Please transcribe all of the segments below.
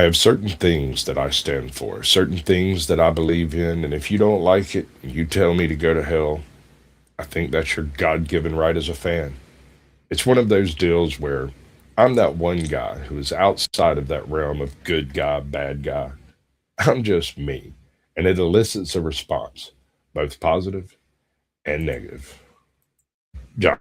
I have certain things that I stand for, certain things that I believe in, and if you don't like it, you tell me to go to hell. I think that's your God given right as a fan. It's one of those deals where I'm that one guy who is outside of that realm of good guy, bad guy. I'm just me, and it elicits a response, both positive and negative. John.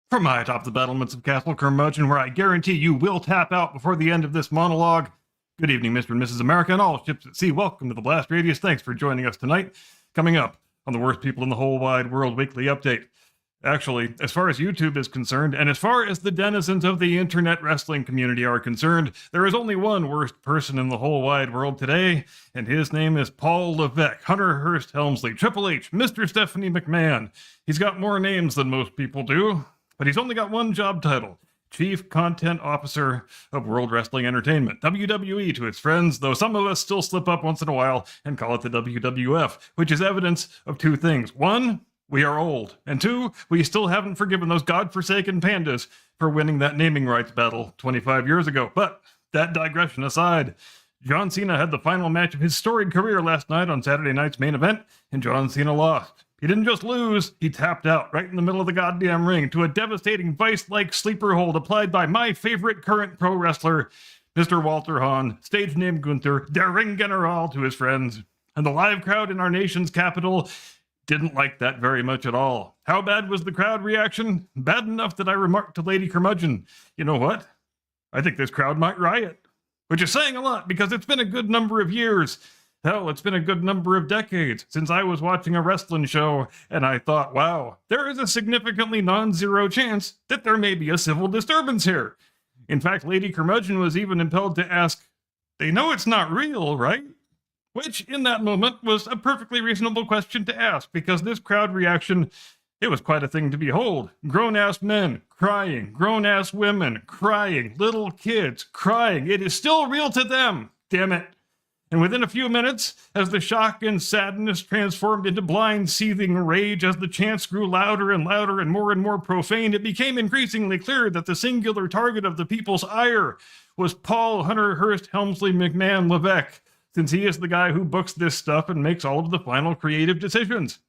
From high atop the battlements of Castle Curmudgeon, where I guarantee you will tap out before the end of this monologue. Good evening, Mr. and Mrs. America, and all ships at sea. Welcome to the Blast Radius. Thanks for joining us tonight. Coming up on the Worst People in the Whole Wide World Weekly Update. Actually, as far as YouTube is concerned, and as far as the denizens of the internet wrestling community are concerned, there is only one worst person in the whole wide world today, and his name is Paul Levesque, Hunter Hearst Helmsley, Triple H, Mr. Stephanie McMahon. He's got more names than most people do, but he's only got one job title: Chief Content Officer of World Wrestling Entertainment, WWE to its friends, though some of us still slip up once in a while and call it the WWF, which is evidence of two things. One, we are old, and two, we still haven't forgiven those godforsaken pandas for winning that naming rights battle 25 years ago. But that digression aside, John Cena had the final match of his storied career last night on Saturday night's main event, and John Cena lost. He didn't just lose, he tapped out right in the middle of the goddamn ring to a devastating vice-like sleeper hold applied by my favorite current pro wrestler, Mr. Walter Hahn, stage name Gunther, der Ring General to his friends. And the live crowd in our nation's capital didn't like that very much at all. How bad was the crowd reaction? Bad enough that I remarked to Lady Curmudgeon, you know what? I think this crowd might riot. Which is saying a lot, because it's been a good number of years. Hell, it's been a good number of decades since I was watching a wrestling show, and I thought, wow, there is a significantly non-zero chance that there may be a civil disturbance here. In fact, Lady Curmudgeon was even impelled to ask, they know it's not real, right? Which, in that moment, was a perfectly reasonable question to ask, because this crowd reaction, it was quite a thing to behold. Grown-ass men crying, grown-ass women crying, little kids crying. It is still real to them, damn it. And within a few minutes, as the shock and sadness transformed into blind, seething rage, as the chants grew louder and louder and more profane, it became increasingly clear that the singular target of the people's ire was Paul Hunter Hearst Helmsley McMahon Levesque, since he is the guy who books this stuff and makes all of the final creative decisions.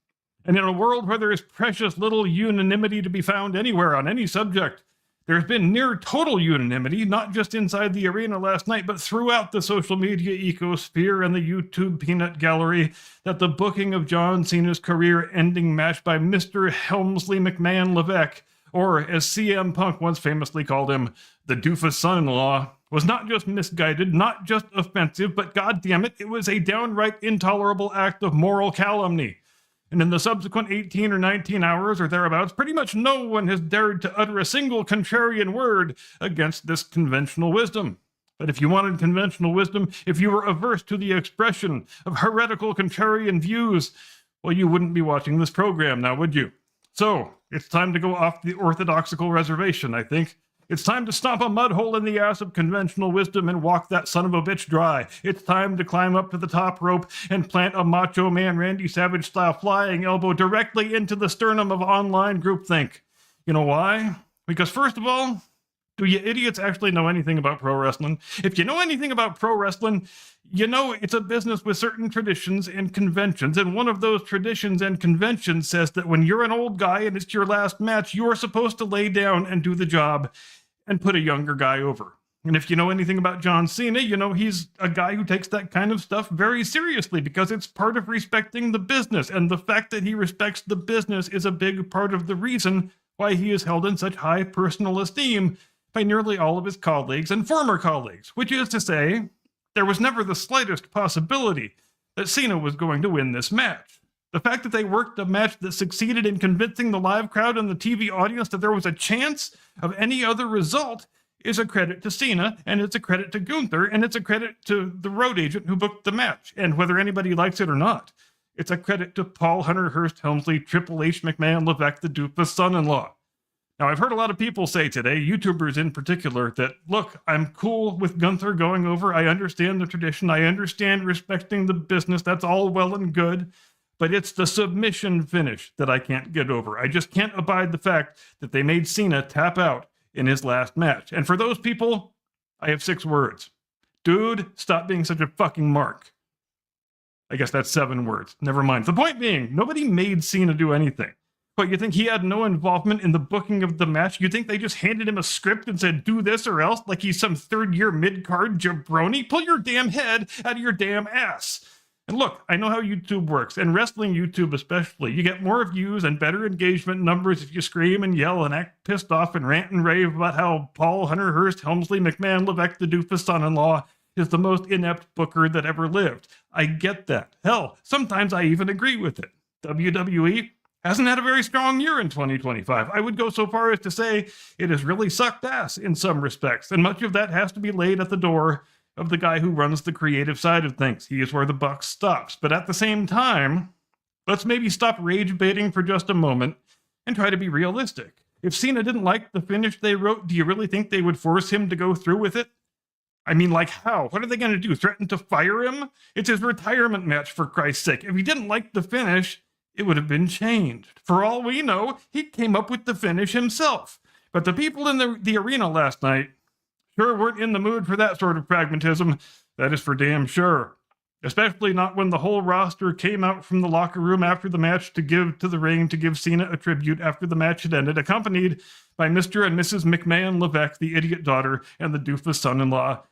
And in a world where there is precious little unanimity to be found anywhere on any subject, There's been near total unanimity, not just inside the arena last night, but throughout the social media ecosphere and the YouTube peanut gallery, that the booking of John Cena's career-ending match by Mr. Helmsley McMahon Levesque, or as CM Punk once famously called him, the doofus son-in-law, was not just misguided, not just offensive, but goddammit, it was a downright intolerable act of moral calumny. And in the subsequent 18 or 19 hours or thereabouts, pretty much no one has dared to utter a single contrarian word against this conventional wisdom. But if you wanted conventional wisdom, if you were averse to the expression of heretical contrarian views, well, you wouldn't be watching this program now, would you? So, it's time to go off the orthodoxical reservation, I think. It's time to stomp a mud hole in the ass of conventional wisdom and walk that son of a bitch dry. It's time to climb up to the top rope and plant a Macho Man Randy Savage style flying elbow directly into the sternum of online groupthink. You know why? Because first of all, do you idiots actually know anything about pro wrestling? If you know anything about pro wrestling, you know it's a business with certain traditions and conventions, and one of those traditions and conventions says that when you're an old guy and it's your last match, you're supposed to lay down and do the job and put a younger guy over. And if you know anything about John Cena, you know he's a guy who takes that kind of stuff very seriously because it's part of respecting the business, and the fact that he respects the business is a big part of the reason why he is held in such high personal esteem by nearly all of his colleagues and former colleagues, which is to say, there was never the slightest possibility that Cena was going to win this match. The fact that they worked a match that succeeded in convincing the live crowd and the TV audience that there was a chance of any other result is a credit to Cena, and it's a credit to Gunther, and it's a credit to the road agent who booked the match. And whether anybody likes it or not, it's a credit to Paul Hunter Hearst Helmsley, Triple H McMahon Levesque, the doofus son-in-law. Now, I've heard a lot of people say today, YouTubers in particular, that, look, I'm cool with Gunther going over. I understand the tradition. I understand respecting the business. That's all well and good. But it's the submission finish that I can't get over. I just can't abide the fact that they made Cena tap out in his last match. And for those people, I have 6 words. Dude, stop being such a fucking mark. I guess that's 7 words. Never mind. The point being, nobody made Cena do anything. What, you think he had no involvement in the booking of the match? You think they just handed him a script and said, do this or else, like he's some third-year mid-card jabroni? Pull your damn head out of your damn ass. And look, I know how YouTube works, and wrestling YouTube especially. You get more views and better engagement numbers if you scream and yell and act pissed off and rant and rave about how Paul Hunter Hearst Helmsley McMahon Levesque, the doofus son-in-law, is the most inept booker that ever lived. I get that. Hell, sometimes I even agree with it. WWE hasn't had a very strong year in 2025. I would go so far as to say it has really sucked ass in some respects, and much of that has to be laid at the door of the guy who runs the creative side of things. He is where the buck stops. But at the same time, let's maybe stop rage baiting for just a moment and try to be realistic. If Cena didn't like the finish they wrote, do you really think they would force him to go through with it? I mean, like how? What are they going to do? Threaten to fire him? It's his retirement match, for Christ's sake. If he didn't like the finish, it would have been changed. For all we know, he came up with the finish himself. But the people in the arena last night sure weren't in the mood for that sort of pragmatism. That is for damn sure. Especially not when the whole roster came out from the locker room after the match to give to the ring to give Cena a tribute after the match had ended, accompanied by Mr. and Mrs. McMahon Levesque, the idiot daughter, and the doofus son-in-law.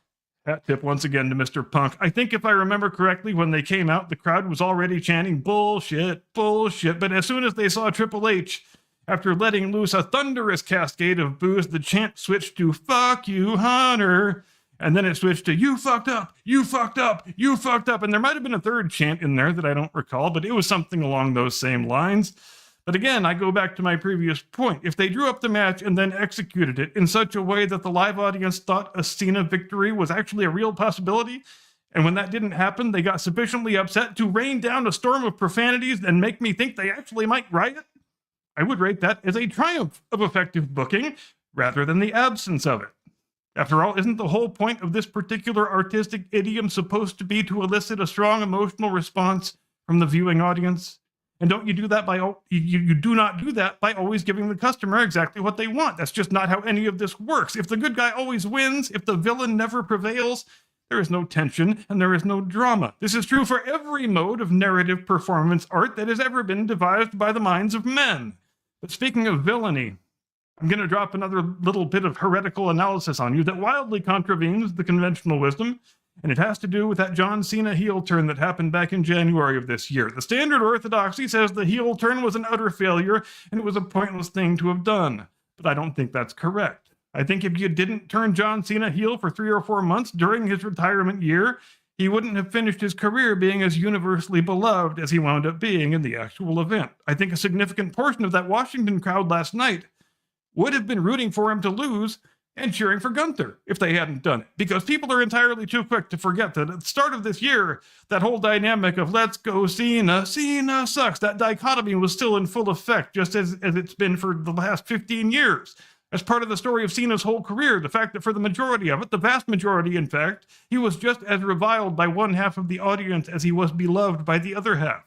Hat tip once again to Mr. Punk. I think if I remember correctly, when they came out, the crowd was already chanting bullshit, bullshit. But as soon as they saw Triple H, after letting loose a thunderous cascade of boos, the chant switched to fuck you, Hunter. And then it switched to you fucked up, you fucked up, you fucked up. And there might have been a third chant in there that I don't recall, but it was something along those same lines. But again, I go back to my previous point. If they drew up the match and then executed it in such a way that the live audience thought a Cena victory was actually a real possibility, and when that didn't happen, they got sufficiently upset to rain down a storm of profanities and make me think they actually might riot, I would rate that as a triumph of effective booking rather than the absence of it. After all, isn't the whole point of this particular artistic idiom supposed to be to elicit a strong emotional response from the viewing audience? And don't you do that by you do not do that by always giving the customer exactly what they want. That's just not how any of this works. If the good guy always wins, if the villain never prevails, there is no tension and there is no drama. This is true for every mode of narrative performance art that has ever been devised by the minds of men. But speaking of villainy, I'm going to drop another little bit of heretical analysis on you that wildly contravenes the conventional wisdom, and it has to do with that John Cena heel turn that happened back in January of this year. The standard orthodoxy says the heel turn was an utter failure and it was a pointless thing to have done, but I don't think that's correct. I think if you didn't turn John Cena heel for 3 or 4 months during his retirement year, he wouldn't have finished his career being as universally beloved as he wound up being in the actual event. I think a significant portion of that Washington crowd last night would have been rooting for him to lose and cheering for Gunther if they hadn't done it. Because people are entirely too quick to forget that at the start of this year, that whole dynamic of let's go Cena, Cena sucks, that dichotomy was still in full effect, just as it's been for the last 15 years. As part of the story of Cena's whole career, the fact that for the majority of it, the vast majority in fact, he was just as reviled by one half of the audience as he was beloved by the other half.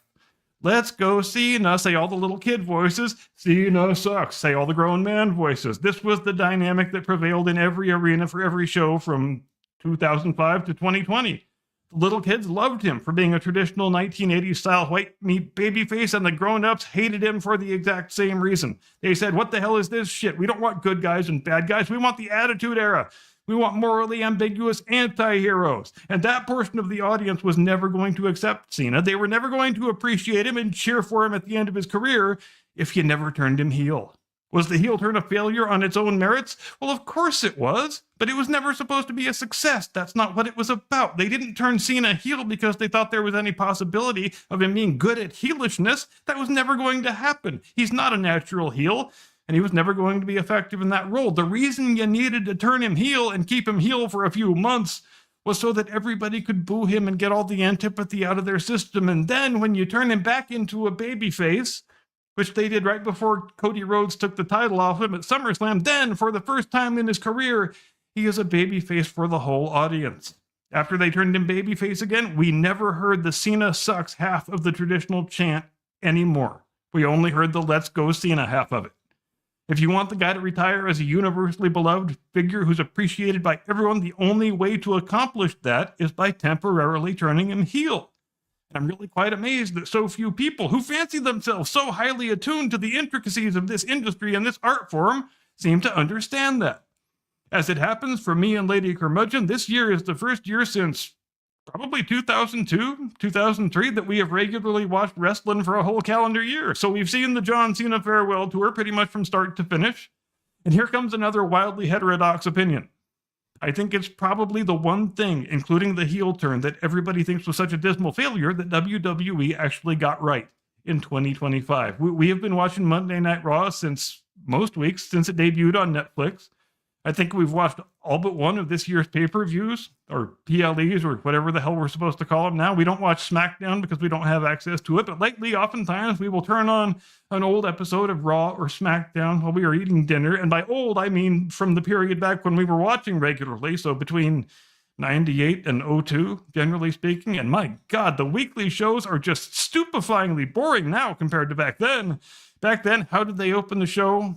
Let's go Cena, say all the little kid voices. Cena sucks, say all the grown man voices. This was the dynamic that prevailed in every arena for every show from 2005 to 2020. The little kids loved him for being a traditional 1980s style white meat babyface, and the grown-ups hated him for the exact same reason. They said, what the hell is this shit? We don't want good guys and bad guys. We want the Attitude Era. We want morally ambiguous anti-heroes. And that portion of the audience was never going to accept Cena. They were never going to appreciate him and cheer for him at the end of his career if you never turned him heel. Was the heel turn a failure on its own merits? Well, of course it was, but it was never supposed to be a success. That's not what it was about. They didn't turn Cena heel because they thought there was any possibility of him being good at heelishness. That was never going to happen. He's not a natural heel, and he was never going to be effective in that role. The reason you needed to turn him heel and keep him heel for a few months was so that everybody could boo him and get all the antipathy out of their system. And then when you turn him back into a babyface, which they did right before Cody Rhodes took the title off him at SummerSlam, then for the first time in his career, he is a babyface for the whole audience. After they turned him babyface again, we never heard the Cena sucks half of the traditional chant anymore. We only heard the let's go Cena half of it. If you want the guy to retire as a universally beloved figure who's appreciated by everyone, the only way to accomplish that is by temporarily turning him heel. And I'm really quite amazed that so few people who fancy themselves so highly attuned to the intricacies of this industry and this art form seem to understand that. As it happens for me and Lady Curmudgeon, this year is the first year since probably 2002, 2003 that we have regularly watched wrestling for a whole calendar year. So we've seen the John Cena farewell tour pretty much from start to finish. And here comes another wildly heterodox opinion. I think it's probably the one thing, including the heel turn, that everybody thinks was such a dismal failure that WWE actually got right in 2025. We have been watching Monday Night Raw since most weeks, since it debuted on Netflix. I think we've watched all but one of this year's pay-per-views, or PLEs, or whatever the hell we're supposed to call them now. We don't watch SmackDown because we don't have access to it, but lately, oftentimes, we will turn on an old episode of Raw or SmackDown while we are eating dinner. And by old, I mean from the period back when we were watching regularly, so between 98 and 02, generally speaking. And my God, the weekly shows are just stupefyingly boring now compared to back then. Back then, how did they open the show?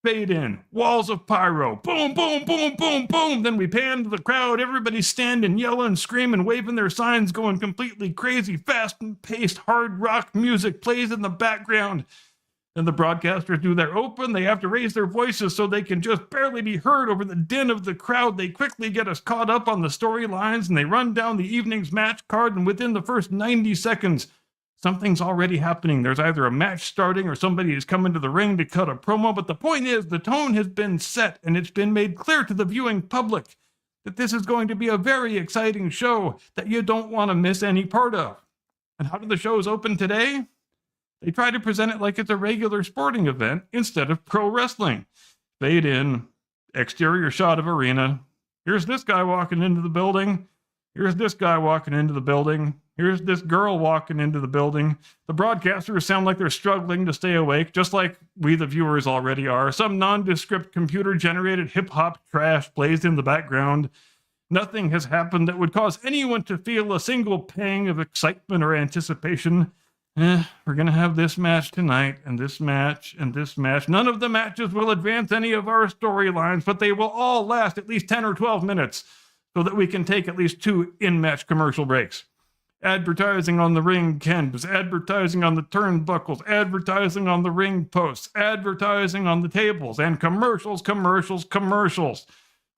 Fade in, walls of pyro, boom, boom, boom, boom, boom. Then we pan to the crowd, everybody's standing, yelling, screaming, waving their signs, going completely crazy, fast-paced hard rock music plays in the background. Then the broadcasters do their open, they have to raise their voices so they can just barely be heard over the din of the crowd. They quickly get us caught up on the storylines, and they run down the evening's match card, and within the first 90 seconds, something's already happening. There's either a match starting or somebody is coming to the ring to cut a promo. But the point is, the tone has been set, and it's been made clear to the viewing public that this is going to be a very exciting show that you don't want to miss any part of. And how do the shows open today? They try to present it like it's a regular sporting event instead of pro wrestling. Fade in, exterior shot of arena. Here's this guy walking into the building. Here's this guy walking into the building. Here's this girl walking into the building. The broadcasters sound like they're struggling to stay awake, just like we, the viewers, already are. Some nondescript computer-generated hip-hop trash plays in the background. Nothing has happened that would cause anyone to feel a single pang of excitement or anticipation. We're going to have this match tonight, and this match, and this match. None of the matches will advance any of our storylines, but they will all last at least 10 or 12 minutes so that we can take at least 2 in-match commercial breaks. Advertising on the ring canvas, advertising on the turnbuckles, advertising on the ring posts, advertising on the tables, and commercials, commercials, commercials.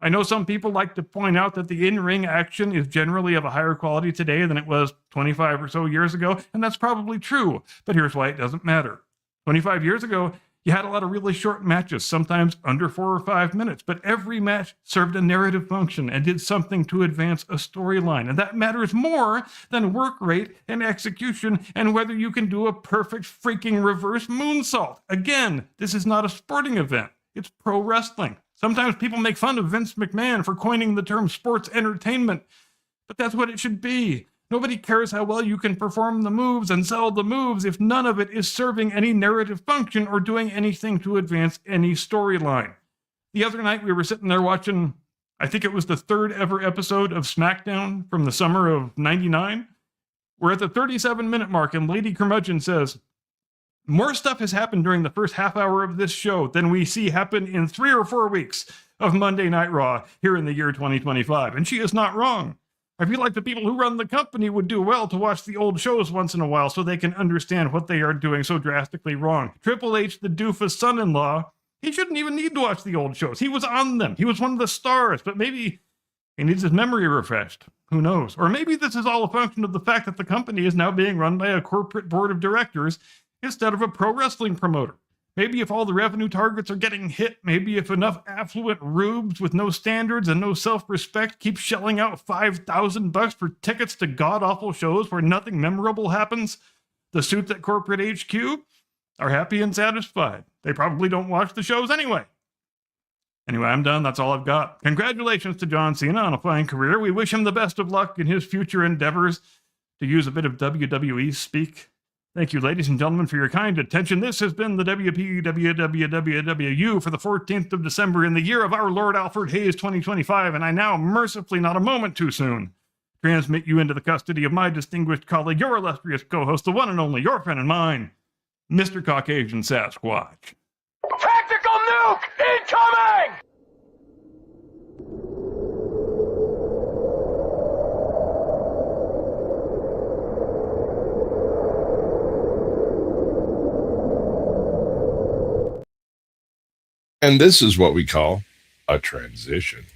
I know some people like to point out that the in-ring action is generally of a higher quality today than it was 25 or so years ago, and that's probably true, but here's why it doesn't matter. 25 years ago, you had a lot of really short matches, sometimes under 4 or 5 minutes, but every match served a narrative function and did something to advance a storyline. And that matters more than work rate and execution and whether you can do a perfect freaking reverse moonsault. Again, this is not a sporting event. It's pro wrestling. Sometimes people make fun of Vince McMahon for coining the term sports entertainment, but that's what it should be. Nobody cares how well you can perform the moves and sell the moves if none of it is serving any narrative function or doing anything to advance any storyline. The other night we were sitting there watching, I think it was the 3rd ever episode of SmackDown from the summer of '99. We're at the 37-minute mark and Lady Curmudgeon says, "More stuff has happened during the first half hour of this show than we see happen in 3 or 4 weeks of Monday Night Raw here in the year 2025. And she is not wrong. I feel like the people who run the company would do well to watch the old shows once in a while so they can understand what they are doing so drastically wrong. Triple H, the doofus son-in-law, he shouldn't even need to watch the old shows. He was on them. He was one of the stars, but maybe he needs his memory refreshed. Who knows? Or maybe this is all a function of the fact that the company is now being run by a corporate board of directors instead of a pro wrestling promoter. Maybe if all the revenue targets are getting hit, maybe if enough affluent rubes with no standards and no self-respect keep shelling out $5,000 for tickets to god-awful shows where nothing memorable happens, the suits at corporate HQ are happy and satisfied. They probably don't watch the shows anyway. Anyway, I'm done. That's all I've got. Congratulations to John Cena on a fine career. We wish him the best of luck in his future endeavors, to use a bit of WWE speak. Thank you, ladies and gentlemen, for your kind attention. This has been the WPWWWU for the 14th of December in the year of our Lord Alfred Hayes 2025, and I now, mercifully not a moment too soon, transmit you into the custody of my distinguished colleague, your illustrious co-host, the one and only, your friend and mine, Mr. Caucasian Sasquatch. Tactical nuke incoming! And this is what we call a transition.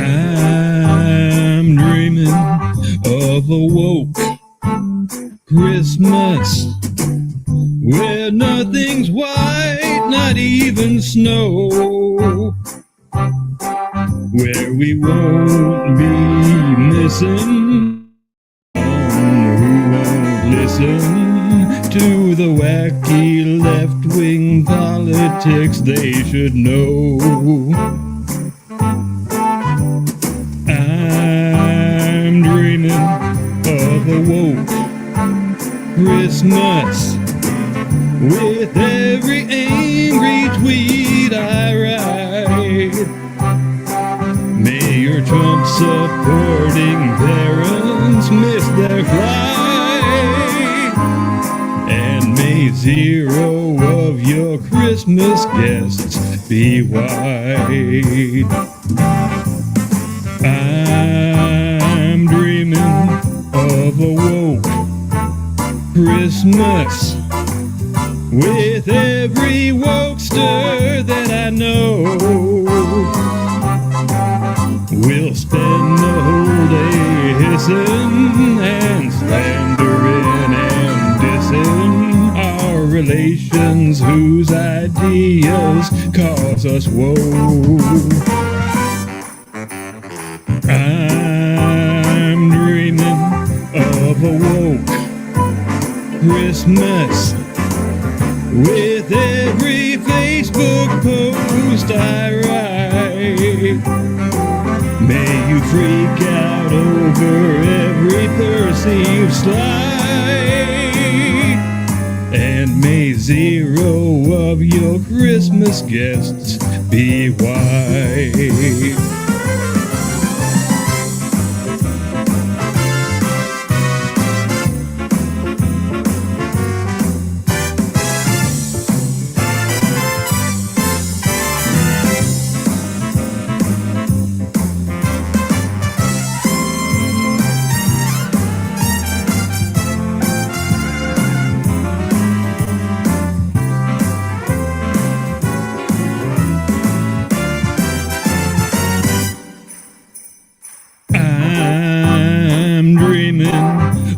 I'm dreaming of a woke Christmas where nothing's white, not even snow, where we won't be missing who won't listen to the wacky left-wing politics they should know. I'm dreaming of a woke Christmas with every angry tweet I write. Mayor Trump supporting parents miss their flight, and may zero of your Christmas guests be white. I'm dreaming of a woke Christmas with every wokester that I know. We'll spend the whole day hissing and slandering and dissing our relations whose ideas cause us woe. I'm dreaming of a woke Christmas with every Facebook post I write. May you freak out over every perceived slight, and may zero of your Christmas guests be white.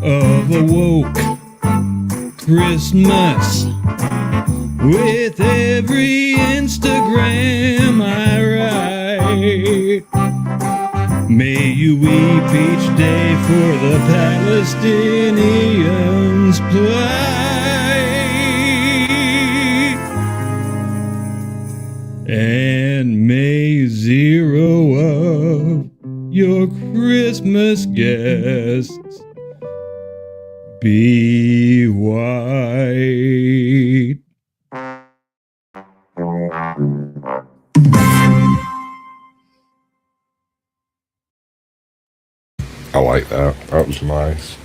of a woke Christmas. With every Instagram I write, may you weep each day for the Palestinians' plight. And may zero of your Christmas guests be white. I like that. That was nice.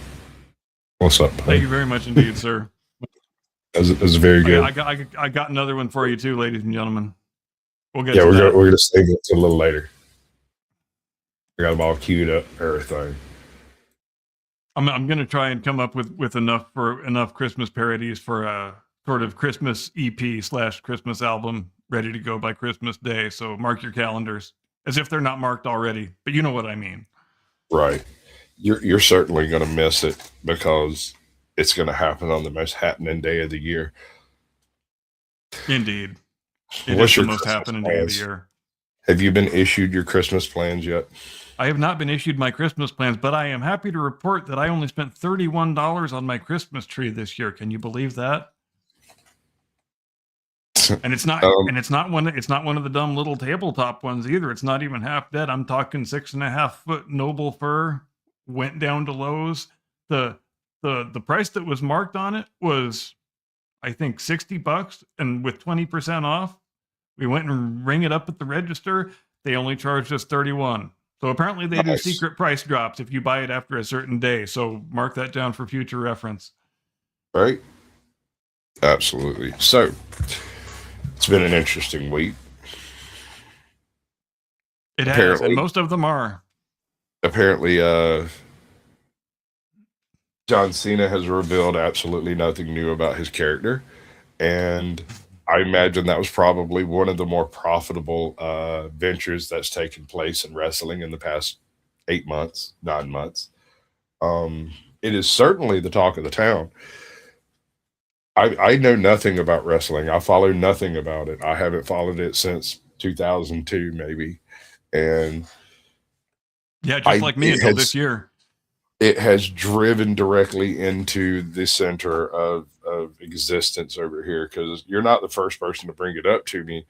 What's up, Thank buddy? you very much indeed, sir. That was very good. I got another one for you too, ladies and gentlemen. We'll get Yeah, to that. we're gonna save it till a little later. I got them all queued up, everything. I'm gonna try and come up with enough Christmas parodies for a sort of Christmas EP / Christmas album ready to go by Christmas Day. So mark your calendars, as if they're not marked already. But you know what I mean. Right. You're certainly gonna miss it because it's gonna happen on the most happening day of the year. Indeed, it What's is the your most Christmas happening day of the plans? year. Have you been issued your Christmas plans yet? I have not been issued my Christmas plans, but I am happy to report that I only spent $31 on my Christmas tree this year. Can you believe that? And it's not one of the dumb little tabletop ones either. It's not even half dead. I'm talking 6.5 foot noble fir. Went down to Lowe's. The price that was marked on it was, I think, $60, and with 20% off, we went and rang it up at the register. They only charged us $31. So apparently they do secret price drops if you buy it after a certain day. So mark that down for future reference. Right? Absolutely. So it's been an interesting week. It has, Apparently. and most of them are. Apparently, John Cena has revealed absolutely nothing new about his character, and I imagine that was probably one of the more profitable ventures that's taken place in wrestling in the past 8 months, 9 months. It is certainly the talk of the town. I know nothing about wrestling. I follow nothing about it. I haven't followed it since 2002, maybe, and yeah, just like me until this year. It has driven directly into the center of existence over here, because you're not the first person to bring it up to me,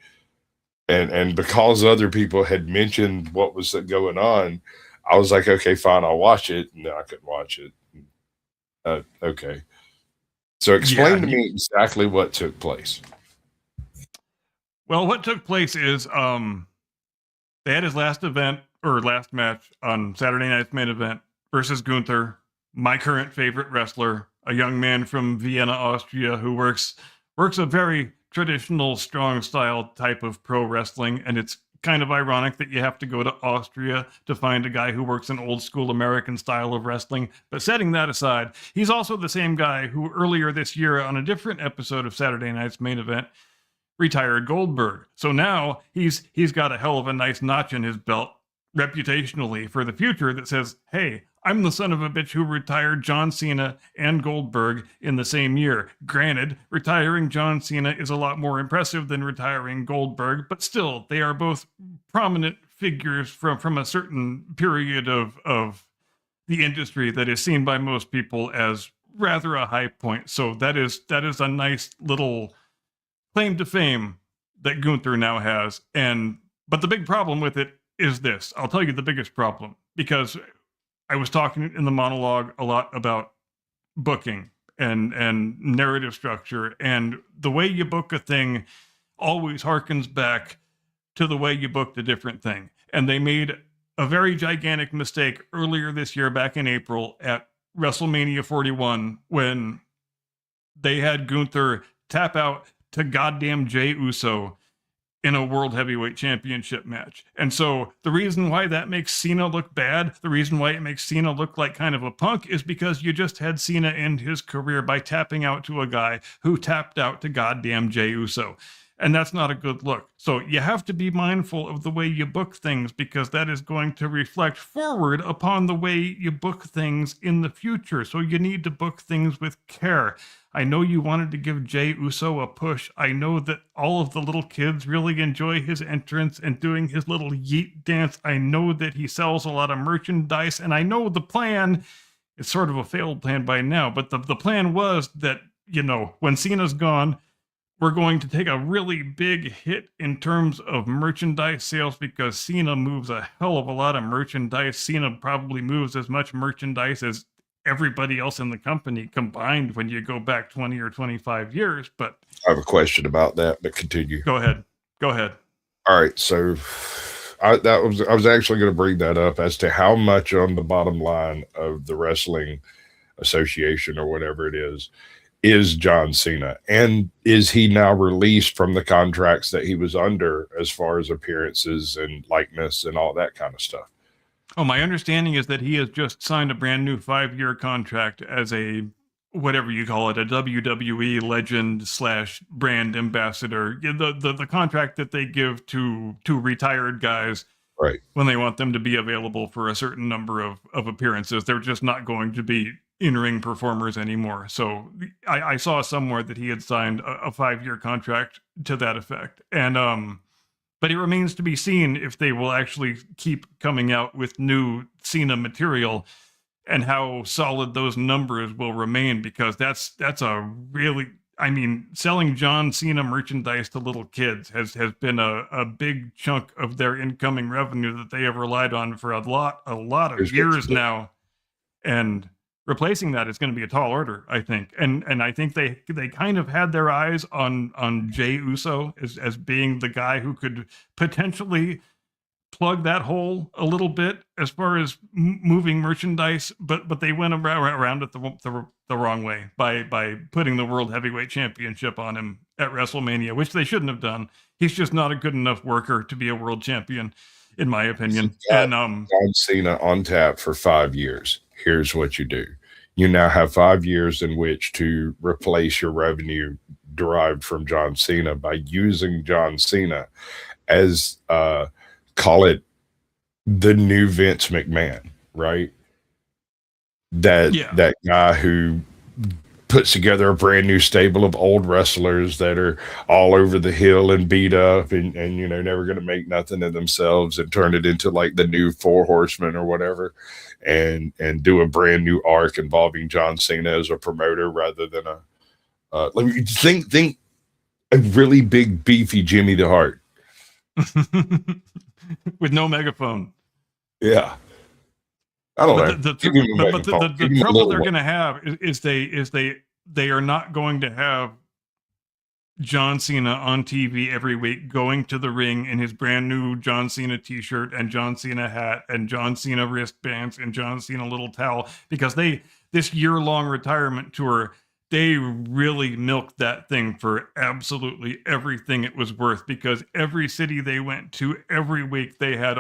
and because other people had mentioned what was going on, I was like, okay, fine, I'll watch it, and then I couldn't watch it. Okay, so explain to me exactly what took place. Well, what took place is they had his last match on Saturday night's main event versus Gunther, my current favorite wrestler, a young man from Vienna, Austria, who works a very traditional, strong style type of pro wrestling. And it's kind of ironic that you have to go to Austria to find a guy who works an old school American style of wrestling. But setting that aside, he's also the same guy who earlier this year on a different episode of Saturday night's main event retired Goldberg. So now he's got a hell of a nice notch in his belt reputationally for the future that says, hey, I'm the son of a bitch who retired John Cena and Goldberg in the same year. Granted, retiring John Cena is a lot more impressive than retiring Goldberg, but still, they are both prominent figures from a certain period of the industry that is seen by most people as rather a high point. So that is a nice little claim to fame that Gunther now has. But the big problem with it is this. I'll tell you the biggest problem, because I was talking in the monologue a lot about booking and narrative structure, and the way you book a thing always harkens back to the way you booked a different thing. And they made a very gigantic mistake earlier this year, back in April at WrestleMania 41, when they had Gunther tap out to goddamn Jey Uso in a World Heavyweight Championship match. And so the reason why that makes Cena look bad, the reason why it makes Cena look like kind of a punk, is because you just had Cena end his career by tapping out to a guy who tapped out to goddamn Jey Uso. And that's not a good look. So you have to be mindful of the way you book things, because that is going to reflect forward upon the way you book things in the future. So you need to book things with care. I know you wanted to give Jey Uso a push. I know that all of the little kids really enjoy his entrance and doing his little yeet dance. I know that he sells a lot of merchandise, and I know the plan, it's sort of a failed plan by now, but the plan was that, when Cena's gone, we're going to take a really big hit in terms of merchandise sales, because Cena moves a hell of a lot of merchandise. Cena probably moves as much merchandise as everybody else in the company combined when you go back 20 or 25 years. But I have a question about that, but continue. Go ahead. All right, so I was actually going to bring that up as to how much on the bottom line of the Wrestling Association or whatever it is John Cena, and is he now released from the contracts that he was under as far as appearances and likeness and all that kind of stuff? Oh, my understanding is that he has just signed a brand new 5-year contract as a, whatever you call it, a WWE legend / brand ambassador. The contract that they give to retired guys, right, when they want them to be available for a certain number of appearances. They're just not going to be in-ring performers anymore. So I saw somewhere that he had signed a 5-year contract to that effect. And but it remains to be seen if they will actually keep coming out with new Cena material and how solid those numbers will remain, because that's a really, selling John Cena merchandise to little kids has been a big chunk of their incoming revenue that they have relied on for a lot of years now. And replacing that is going to be a tall order, I think. And I think they kind of had their eyes on Jey Uso as being the guy who could potentially plug that hole a little bit as far as moving merchandise, but they went around it the wrong way by putting the World Heavyweight Championship on him at WrestleMania, which they shouldn't have done. He's just not a good enough worker to be a world champion, in my opinion. And John Cena on tap for 5 years. Here's what you do. You now have 5 years in which to replace your revenue derived from John Cena by using John Cena as, call it the new Vince McMahon, right? That guy who puts together a brand new stable of old wrestlers that are all over the hill and beat up and never going to make nothing of themselves, and turn it into like the new Four Horsemen or whatever, and do a brand new arc involving John Cena as a promoter rather than let me think a really big beefy Jimmy the Hart with no megaphone. Yeah. I don't know. The trouble they're going to have is they are not going to have John Cena on TV every week going to the ring in his brand new John Cena t-shirt and John Cena hat and John Cena wristbands and John Cena little towel, because this year-long retirement tour, they really milked that thing for absolutely everything it was worth, because every city they went to every week, they had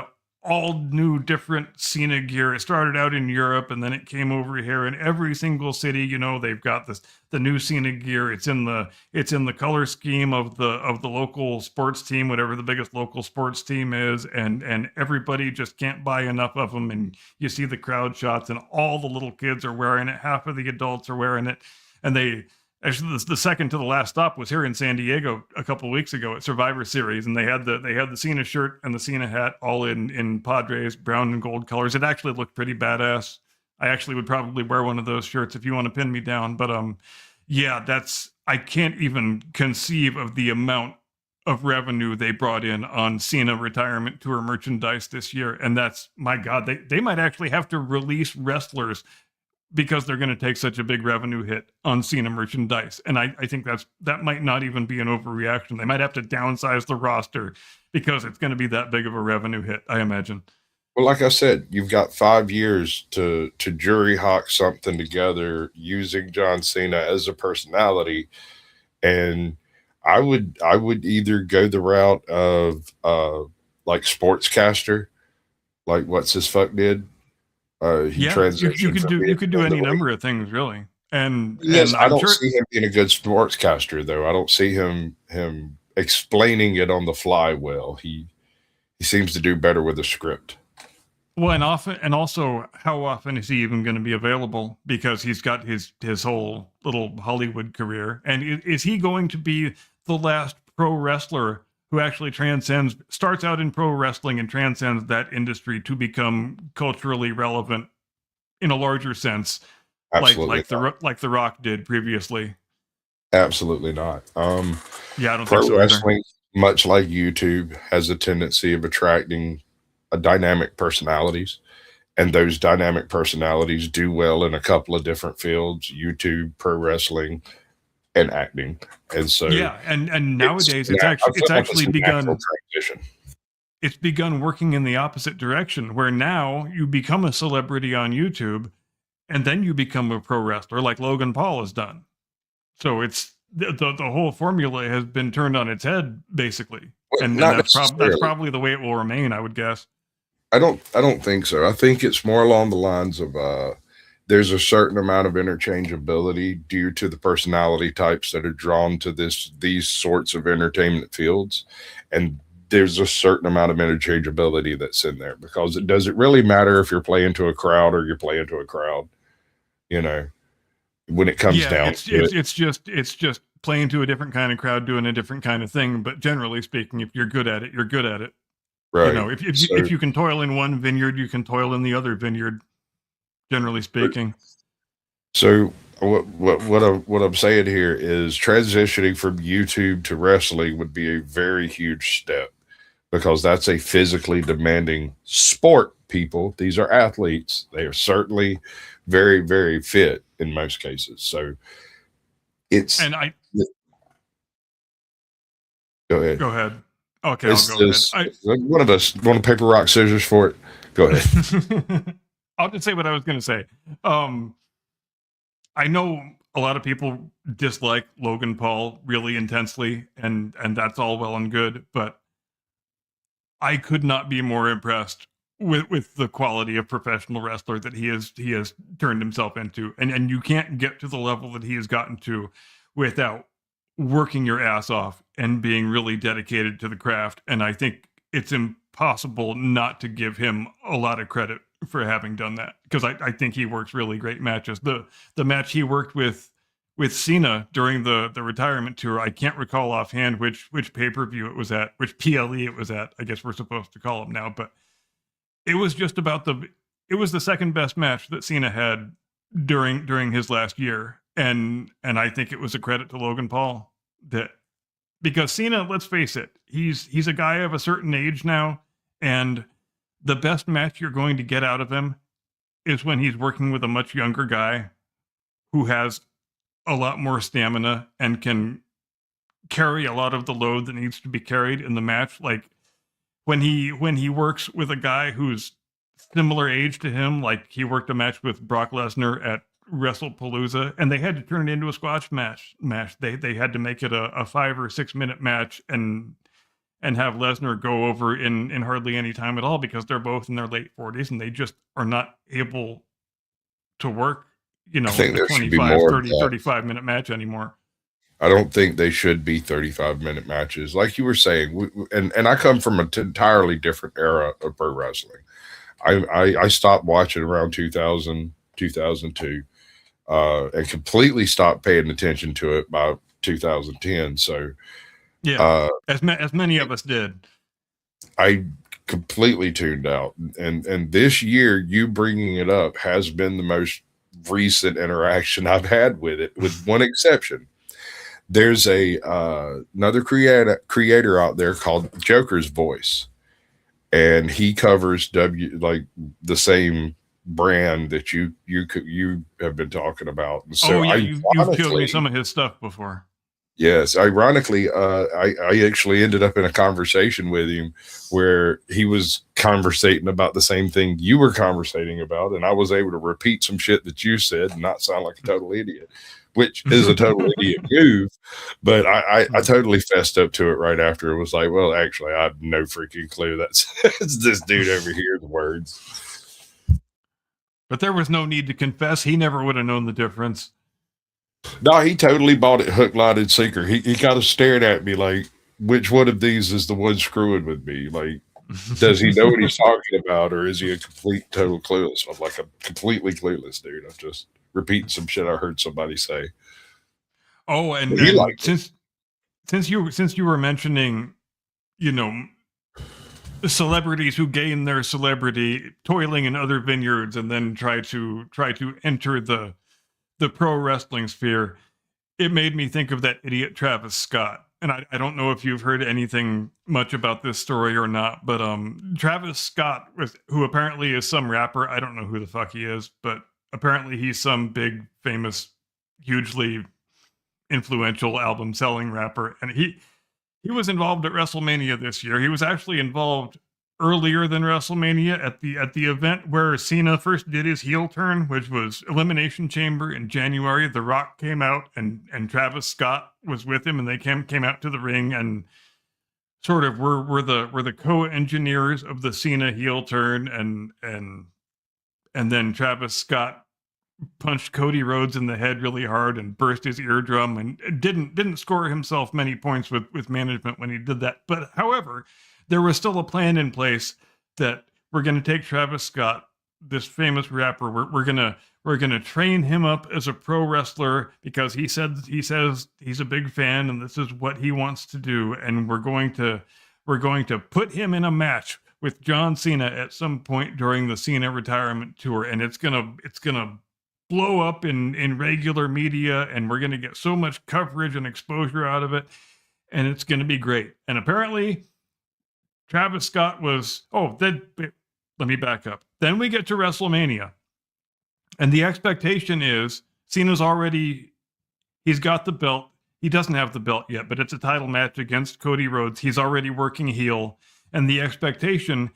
all new different Cena gear. It started out in Europe and then it came over here, and every single city, they've got the new Cena gear. It's in the color scheme of the local sports team, whatever the biggest local sports team is, and everybody just can't buy enough of them. And you see the crowd shots and all the little kids are wearing it. Half of the adults are wearing it. And actually, the second to the last stop was here in San Diego a couple of weeks ago at Survivor Series, and they had the Cena shirt and the Cena hat all in Padres brown and gold colors. It actually looked pretty badass. I actually would probably wear one of those shirts if you want to pin me down. But I can't even conceive of the amount of revenue they brought in on Cena retirement tour merchandise this year. And that's, my God, they might actually have to release wrestlers because they're going to take such a big revenue hit on Cena merchandise. And I think that might not even be an overreaction. They might have to downsize the roster because it's going to be that big of a revenue hit, I imagine. Well, like I said, you've got 5 years to jury hawk something together using John Cena as a personality. And I would either go the route of like sportscaster, like what's his fuck did. You could do any number of things, really. And yes, I don't see him being a good sportscaster, though. I don't see him explaining it on the fly well. He seems to do better with a script. Well, and also, how often is he even going to be available? Because he's got his whole little Hollywood career, and is he going to be the last pro wrestler who actually starts out in pro wrestling and transcends that industry to become culturally relevant in a larger sense, Absolutely like the Rock did previously? Absolutely not. Yeah, I don't Pro think so wrestling, either. much like YouTube, has a tendency of attracting a dynamic personalities, and those dynamic personalities do well in a couple of different fields: YouTube, pro wrestling, and acting. And so, Yeah, and nowadays it's I feel like actually a natural begun. transition. It's begun working in the opposite direction, where now you become a celebrity on YouTube, and then you become a pro wrestler, like Logan Paul has done. So it's the whole formula has been turned on its head, basically, Well, and not that's necessarily. probably the way it will remain, I would guess. I don't think so. I think it's more along the lines of there's a certain amount of interchangeability due to the personality types that are drawn to these sorts of entertainment fields, and there's a certain amount of interchangeability that's in there, because it doesn't really matter if you're playing to a crowd or you're playing to a crowd, you know, when it comes Yeah, down to it. it's just playing to a different kind of crowd, doing a different kind of thing. But generally speaking, if you're good at it, you're good at it. You know, Right. if you can toil in one vineyard, you can toil in the other vineyard. Generally speaking. So what I'm saying here is transitioning from YouTube to wrestling would be a very huge step, because that's a physically demanding sport. People, these are athletes. They are certainly very, very fit in most cases. So it's And I go ahead. go ahead. Okay, It's I'll go this ahead. one of us want to paper rock scissors for it. Go ahead. I'll just say what I was going to say. I know a lot of people dislike Logan Paul really intensely, and that's all well and good, but I could not be more impressed with the quality of professional wrestler that he has turned himself into, and you can't get to the level that he has gotten to without working your ass off and being really dedicated to the craft. And I think it's impossible not to give him a lot of credit for having done that, because I think he works really great matches. The match he worked with Cena during the retirement tour, I can't recall offhand which pay-per-view it was at, which PLE it was at, I guess we're supposed to call him now, but it was just about it was the second best match that Cena had during his last year. And I think it was a credit to Logan Paul, that because Cena, let's face it, he's a guy of a certain age now, and the best match you're going to get out of him is when he's working with a much younger guy who has a lot more stamina and can carry a lot of the load that needs to be carried in the match. Like when he works with a guy who's similar age to him, like he worked a match with Brock Lesnar at WrestlePalooza, and they had to turn it into a squash match. They had to make it a 5 or 6 minute match and have Lesnar go over in hardly any time at all, because they're both in their late 40s and they just are not able to work, I a think there should be 25, more 30, of that. 35-minute match anymore. I don't think they should be 35-minute matches, like you were saying. And I come from an entirely different era of pro wrestling. I stopped watching around 2000, 2002, and completely stopped paying attention to it by 2010. So Yeah, as many of us did. I completely tuned out. And this year, you bringing it up has been the most recent interaction I've had with it, with one exception. There's another creator out there called Joker's Voice, and he covers like the same brand that you have been talking about. And so you've showed me some of his stuff before. Yes, ironically, I actually ended up in a conversation with him where he was conversating about the same thing you were conversating about, and I was able to repeat some shit that you said and not sound like a total idiot, which is a total idiot move. But I totally fessed up to it right after. It was like, well, actually, I have no freaking clue. That's it's this dude over here, the words. But there was no need to confess. He never would have known the difference. No, he totally bought it hook, line, and sinker. He kind of stared at me like, which one of these is the one screwing with me? Like, does he know what he's talking about, or is he a complete total clueless? I'm like, I'm completely clueless, dude. I'm just repeating some shit I heard somebody say. Oh, and, But he and liked it. since you were mentioning, you know, celebrities who gain their celebrity toiling in other vineyards and then try to enter the pro wrestling sphere, it made me think of that idiot Travis Scott. And I don't know if you've heard anything much about this story or not, but Travis Scott, who apparently is some rapper. I don't know who the fuck he is, but apparently he's some big, famous, hugely influential album selling rapper. And he was involved at WrestleMania this year. He was actually involved earlier than WrestleMania at the event where Cena first did his heel turn, which was Elimination Chamber in January. The Rock came out and Travis Scott was with him, and they came out to the ring and sort of were the co-engineers of the Cena heel turn, and then Travis Scott punched Cody Rhodes in the head really hard and burst his eardrum, and didn't score himself many points with management when he did that. But however, there was still a plan in place that we're going to take Travis Scott, this famous rapper, we're gonna train him up as a pro wrestler because he says he's a big fan and this is what he wants to do, and we're going to put him in a match with John Cena at some point during the Cena retirement tour, and it's gonna blow up in regular media, and we're gonna get so much coverage and exposure out of it, and it's gonna be great. And apparently Travis Scott was, let me back up. Then we get to WrestleMania, and the expectation is Cena's he's got the belt. He doesn't have the belt yet, but it's a title match against Cody Rhodes. He's already working heel, and the expectation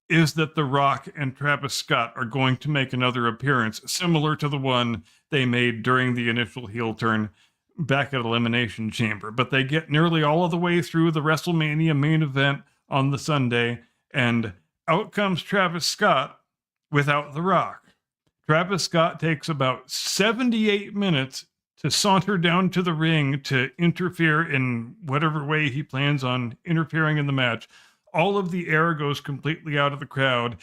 is that The Rock and Travis Scott are going to make another appearance similar to the one they made during the initial heel turn back at Elimination Chamber. But they get nearly all of the way through the WrestleMania main event on the Sunday, and out comes Travis Scott without The Rock. Travis Scott takes about 78 minutes to saunter down to the ring to interfere in whatever way he plans on interfering in the match. All of the air goes completely out of the crowd.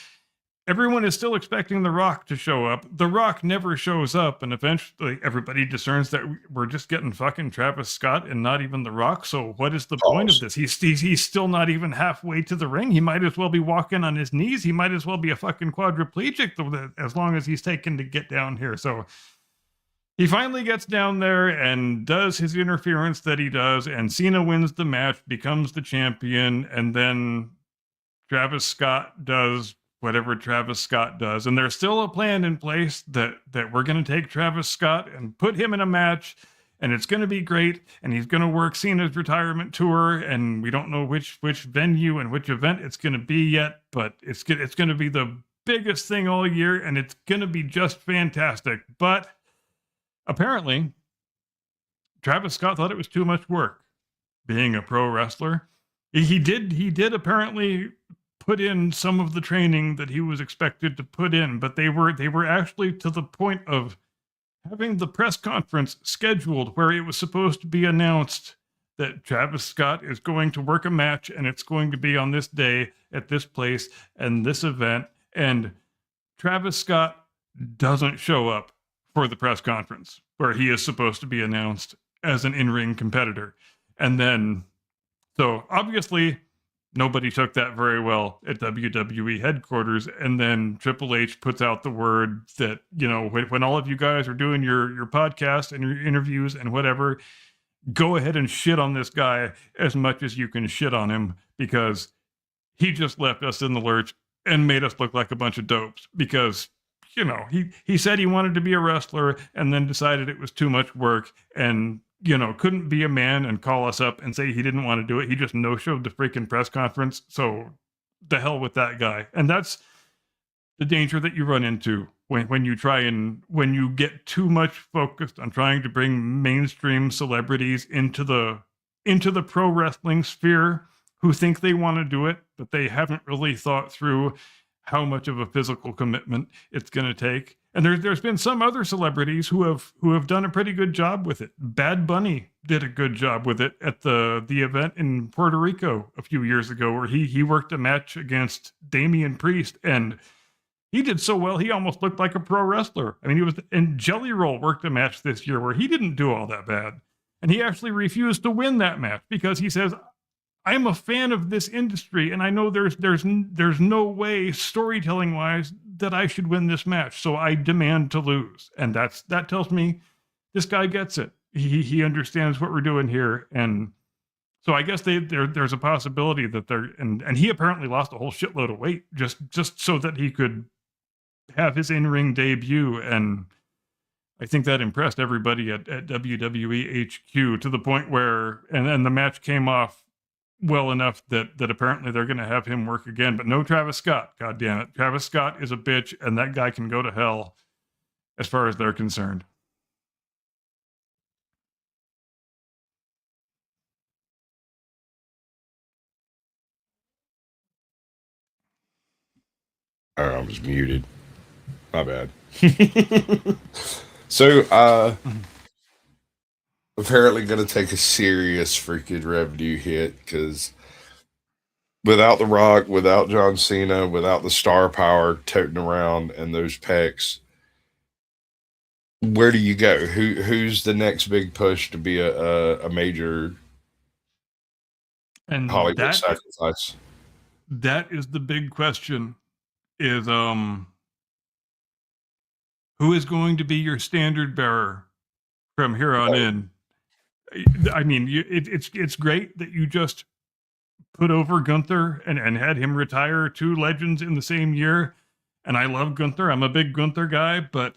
Everyone is still expecting The Rock to show up. The Rock never shows up, and eventually everybody discerns that we're just getting fucking Travis Scott and not even The Rock. So what is the point of this? He's still not even halfway to the ring. He might as well be walking on his knees. He might as well be a fucking quadriplegic as long as he's taken to get down here. So he finally gets down there and does his interference that he does, and Cena wins the match, becomes the champion, and then Travis Scott does whatever Travis Scott does. And there's still a plan in place that we're going to take Travis Scott and put him in a match, and it's going to be great, and he's going to work Cena's retirement tour, and we don't know which venue and which event it's going to be yet, but it's going to be the biggest thing all year, and it's going to be just fantastic. But apparently, Travis Scott thought it was too much work being a pro wrestler. He did apparently put in some of the training that he was expected to put in, but they were actually to the point of having the press conference scheduled where it was supposed to be announced that Travis Scott is going to work a match, and it's going to be on this day at this place and this event, and Travis Scott doesn't show up for the press conference where he is supposed to be announced as an in-ring competitor. And then, so obviously nobody took that very well at WWE headquarters. And then Triple H puts out the word that, when all of you guys are doing your podcast and your interviews and whatever, go ahead and shit on this guy as much as you can shit on him, because he just left us in the lurch and made us look like a bunch of dopes, because he said he wanted to be a wrestler and then decided it was too much work and, couldn't be a man and call us up and say he didn't want to do it. He just no-showed the freaking press conference. So the hell with that guy. And that's the danger that you run into when you get too much focused on trying to bring mainstream celebrities into the pro wrestling sphere who think they want to do it, but they haven't really thought through how much of a physical commitment it's going to take. And there's been some other celebrities who have done a pretty good job with it. Bad Bunny did a good job with it at the event in Puerto Rico a few years ago, where he worked a match against Damian Priest, and he did so well he almost looked like a pro wrestler. I mean, and Jelly Roll worked a match this year where he didn't do all that bad, and he actually refused to win that match because he says, I'm a fan of this industry, and I know there's no way storytelling wise that I should win this match, so I demand to lose. And that tells me this guy gets it. He understands what we're doing here, and so I guess there's a possibility that and he apparently lost a whole shitload of weight just so that he could have his in-ring debut, and I think that impressed everybody at WWE HQ to the point where and the match came off well enough that apparently they're going to have him work again, but no Travis Scott. God damn it. Travis Scott is a bitch, and that guy can go to hell as far as they're concerned. Oh, I was muted. My bad. So, apparently going to take a serious freaking revenue hit because without The Rock, without John Cena, without the star power toting around and those pecs, where do you go? Who's the next big push to be a major And Hollywood sacrifice? that is the big question, is who is going to be your standard bearer from here on in? I mean, it's great that you just put over Gunther and had him retire 2 legends in the same year. And I love Gunther. I'm a big Gunther guy, but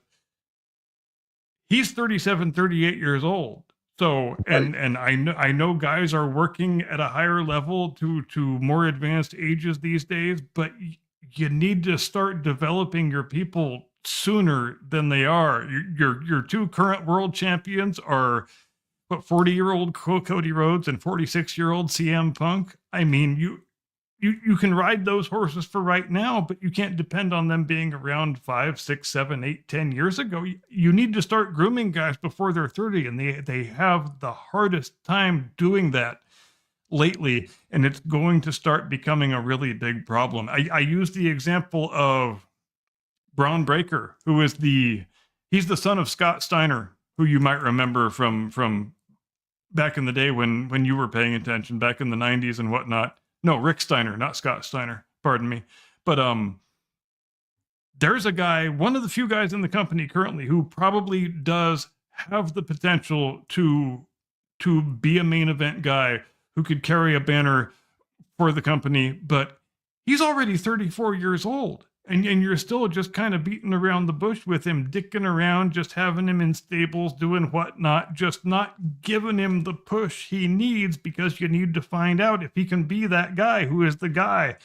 he's 37, 38 years old. So, and I know guys are working at a higher level to more advanced ages these days, but you need to start developing your people sooner than they are. Your 2 current world champions are 40-year-old Cody Rhodes and 46-year-old CM Punk. I mean, you can ride those horses for right now, but you can't depend on them being around 5, 6, 7, 8, 10 years ago. You need to start grooming guys before they're 30, and they have the hardest time doing that lately, and it's going to start becoming a really big problem. I use the example of Braun Breaker, who is he's the son of Scott Steiner, who you might remember from back in the day when you were paying attention, back in the 90s and whatnot. No, Rick Steiner, not Scott Steiner. Pardon me. But there's a guy, one of the few guys in the company currently, who probably does have the potential to be a main event guy who could carry a banner for the company, but he's already 34 years old. And you're still just kind of beating around the bush with him, dicking around, just having him in stables, doing whatnot, just not giving him the push he needs, because you need to find out if he can be that guy who is the guy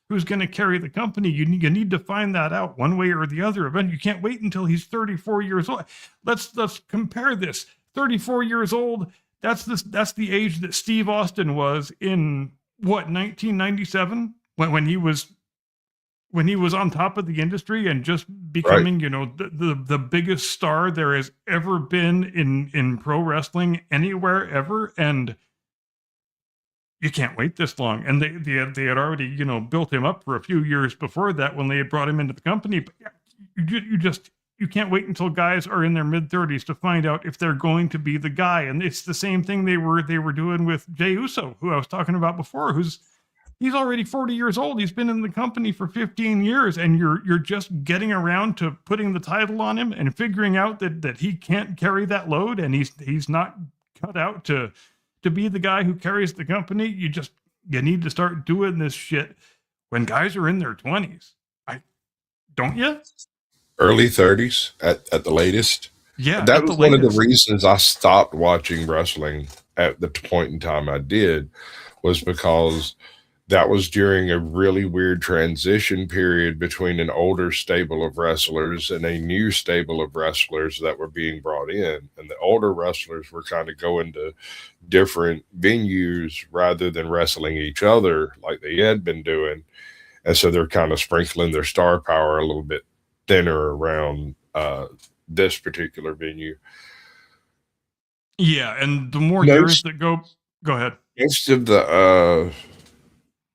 who's going to carry the company. You need to find that out one way or the other. You can't wait until he's 34 years old. Let's compare this. 34 years old, that's the age that Steve Austin was in, 1997, when he was on top of the industry and just becoming, right, the biggest star there has ever been in pro wrestling anywhere ever. And you can't wait this long. And they had already, built him up for a few years before that when they had brought him into the company. But you can't wait until guys are in their mid-30s to find out if they're going to be the guy. And it's the same thing they were doing with Jey Uso, who I was talking about before, he's already 40 years old. He's been in the company for 15 years, and you're just getting around to putting the title on him and figuring out that he can't carry that load, and he's not cut out to be the guy who carries the company. You need to start doing this shit when guys are in their 20s. Don't you? Early 30s at the latest. Yeah, that was one of the reasons I stopped watching wrestling at the point in time I did, was because that was during a really weird transition period between an older stable of wrestlers and a new stable of wrestlers that were being brought in. And the older wrestlers were kind of going to different venues rather than wrestling each other like they had been doing. And so they're kind of sprinkling their star power a little bit thinner around this particular venue. Yeah, and the more Most years that go ahead.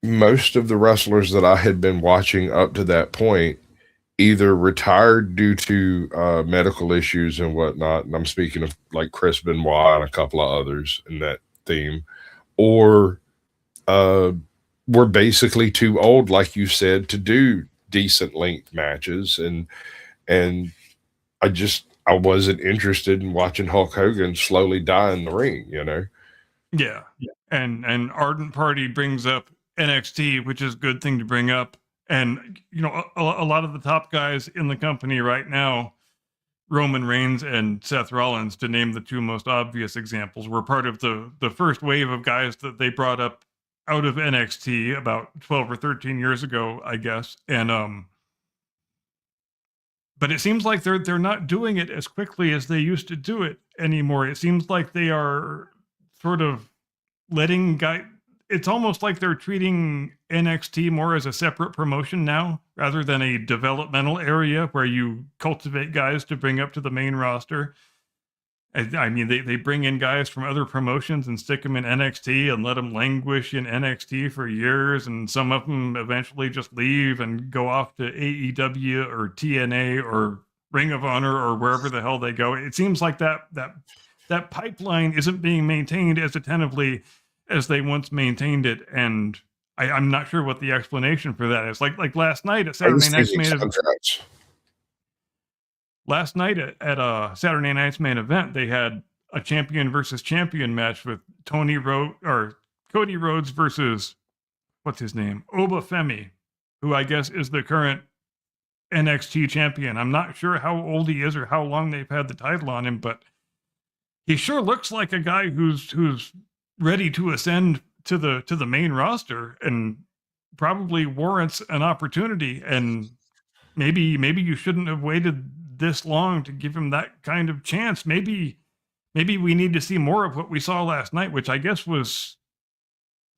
most of the wrestlers that I had been watching up to that point either retired due to medical issues and whatnot, and I'm speaking of like Chris Benoit and a couple of others in that theme, or were basically too old, like you said, to do decent length matches, and I wasn't interested in watching Hulk Hogan slowly die in the ring, you know. Yeah. And Ardent Party brings up NXT, which is a good thing to bring up. And a lot of the top guys in the company right now, Roman Reigns and Seth Rollins, to name the two most obvious examples, were part of the first wave of guys that they brought up out of NXT about 12 or 13 years ago, I guess. And but it seems like they're not doing it as quickly as they used to do it anymore. It seems like they are sort of letting guy. It's almost like they're treating NXT more as a separate promotion now, rather than a developmental area where you cultivate guys to bring up to the main roster. I mean, they bring in guys from other promotions and stick them in NXT and let them languish in NXT for years, and some of them eventually just leave and go off to AEW or TNA or Ring of Honor or wherever the hell they go. It seems like that pipeline isn't being maintained as attentively as they once maintained it, and I'm not sure what the explanation for that is. Like last night at Saturday Night's main event. Last night at Saturday Night's main event, they had a champion versus champion match with Cody Rhodes versus what's his name, Oba Femi, who I guess is the current NXT champion. I'm not sure how old he is or how long they've had the title on him, but he sure looks like a guy who's ready to ascend to the main roster and probably warrants an opportunity. And maybe you shouldn't have waited this long to give him that kind of chance. Maybe we need to see more of what we saw last night, which I guess was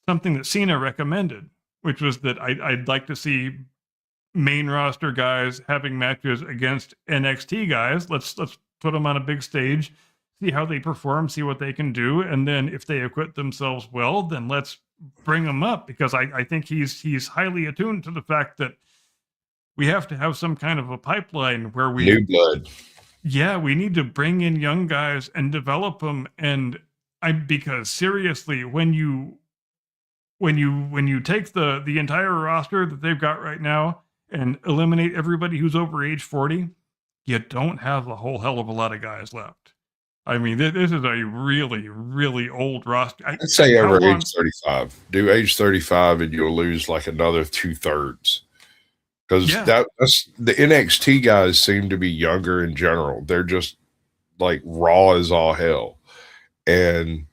something that Cena recommended, which was that I'd like to see main roster guys having matches against NXT guys. Let's put them on a big stage, see how they perform, see what they can do, and then if they acquit themselves well, then let's bring them up, because I think he's highly attuned to the fact that we have to have some kind of a pipeline where new blood. Yeah, we need to bring in young guys and develop them. And because seriously, when you take the entire roster that they've got right now and eliminate everybody who's over age 40, you don't have a whole hell of a lot of guys left. I mean, this is a really, really old roster. I'd say over age 35. Do age 35 and you'll lose like another 2/3. Because that's the NXT guys seem to be younger in general. They're just like raw as all hell. And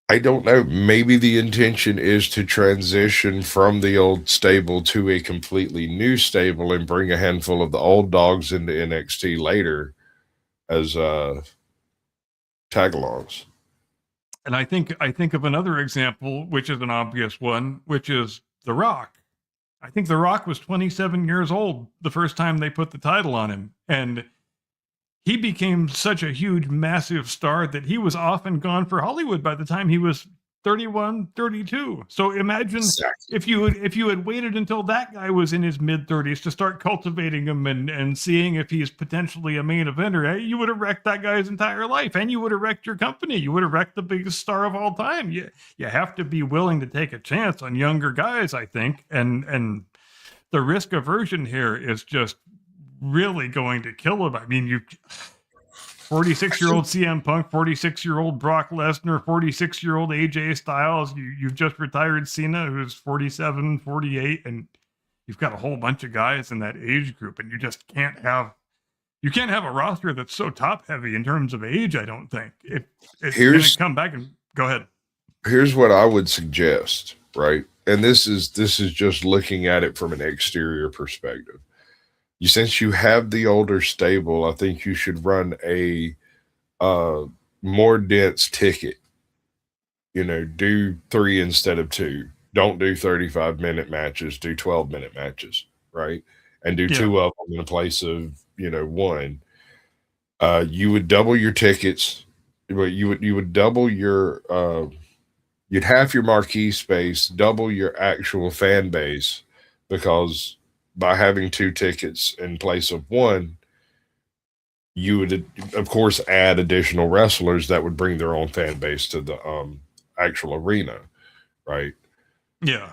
I don't know, maybe the intention is to transition from the old stable to a completely new stable and bring a handful of the old dogs into NXT later as tag-alongs. And I think of another example, which is an obvious one, which is The Rock. I think The Rock was 27 years old the first time they put the title on him. And he became such a huge, massive star that he was off and gone for Hollywood by the time he was 31, 32. So imagine if you had waited until that guy was in his mid-30s to start cultivating him and seeing if he's potentially a main eventer, you would have wrecked that guy's entire life, and you would have wrecked your company. You would have wrecked the biggest star of all time. You have to be willing to take a chance on younger guys, I think, and the risk aversion here is just really going to kill him. I mean, 46-year-old CM Punk, 46-year-old Brock Lesnar, 46-year-old AJ Styles. You've just retired Cena, who's 47, 48, and you've got a whole bunch of guys in that age group, and you just can't have a roster that's so top heavy in terms of age. I don't think it's going to come back. And go ahead. Here's what I would suggest, right? And this is just looking at it from an exterior perspective. Since you have the older stable, I think you should run a more dense ticket. Do 3 instead of 2. Don't do 35-minute matches. Do 12-minute matches, right? and do Yeah. 2 of them in a place of, 1. You would double your tickets. Well, you would double your you'd half your marquee space, double your actual fan base, because by having 2 tickets in place of 1, you would of course add additional wrestlers that would bring their own fan base to the actual arena, right? Yeah.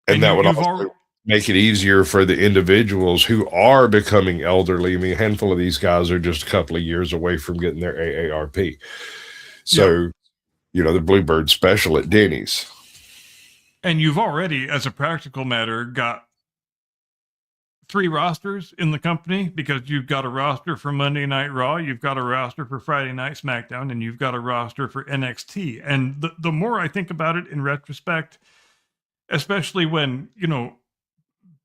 And And that would you've also already, make it easier for the individuals who are becoming elderly. I mean, a handful of these guys are just a couple of years away from getting their AARP. So, the Bluebird special at Denny's. and you've already, as a practical matter, got 3 rosters in the company, because you've got a roster for Monday Night Raw, you've got a roster for Friday Night SmackDown, and you've got a roster for NXT. And the more I think about it in retrospect, especially when,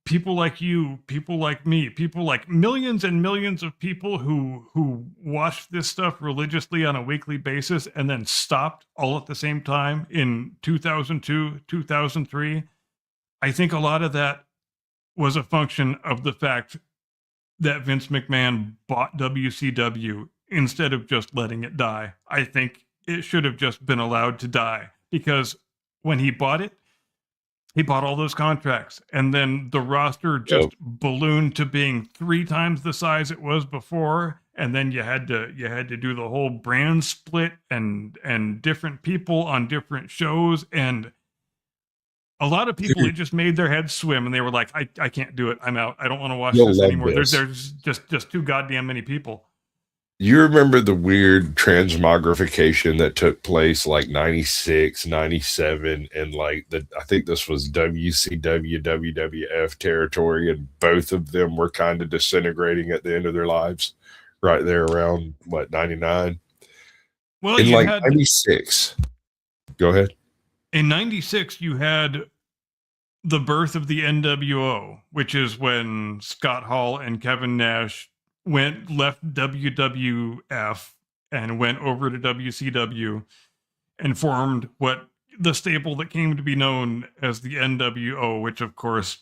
people like you, people like me, people like millions and millions of people who watched this stuff religiously on a weekly basis and then stopped all at the same time in 2002, 2003, I think a lot of that was a function of the fact that Vince McMahon bought WCW instead of just letting it die. I think it should have just been allowed to die, because when he bought it, he bought all those contracts, and then the roster just ballooned to being 3 times the size it was before. And then you had to do the whole brand split and different people on different shows, and a lot of people, it just made their heads swim, and they were like, I can't do it. I'm out. I don't want to watch You'll this love anymore. this. There's just too goddamn many people. You remember the weird transmogrification that took place like 96, 97, and like I think this was WCW, WWF territory, and both of them were kind of disintegrating at the end of their lives, right there around 99? Well, In you like had 96. Go ahead. in 96, you had the birth of the NWO, which is when Scott Hall and Kevin Nash left WWF and went over to WCW and formed the stable that came to be known as the NWO, which of course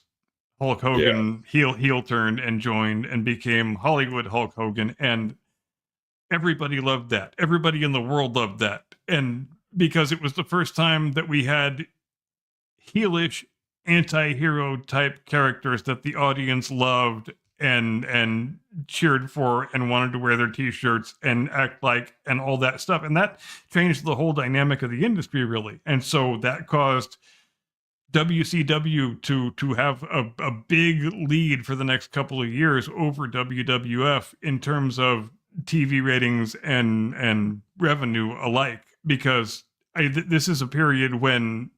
Hulk Hogan heel turned and joined and became Hollywood Hulk Hogan, and everybody loved that. Everybody in the world loved that. And because it was the first time that we had heelish anti-hero type characters that the audience loved and cheered for and wanted to wear their t-shirts and act like and all that stuff, and that changed the whole dynamic of the industry, really. And so that caused WCW to have a big lead for the next couple of years over WWF in terms of TV ratings and revenue alike, because this is a period when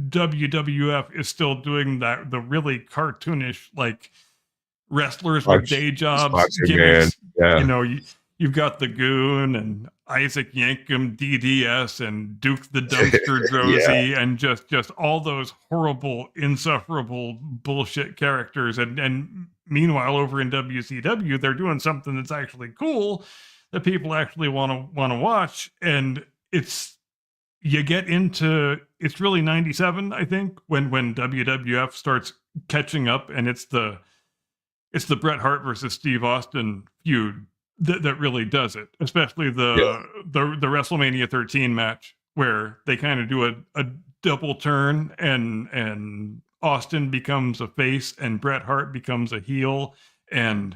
WWF is still doing the really cartoonish, like, wrestlers with day jobs gimmicks. You've got the Goon and Isaac Yankem DDS and Duke the Dumpster Drozy and just all those horrible, insufferable bullshit characters. And meanwhile, over in WCW, they're doing something that's actually cool that people actually want to watch. And it's really 97, I think, when WWF starts catching up, and it's the Bret Hart versus Steve Austin feud that really does it, especially the WrestleMania 13 match, where they kind of do a double turn, and Austin becomes a face and Bret Hart becomes a heel, and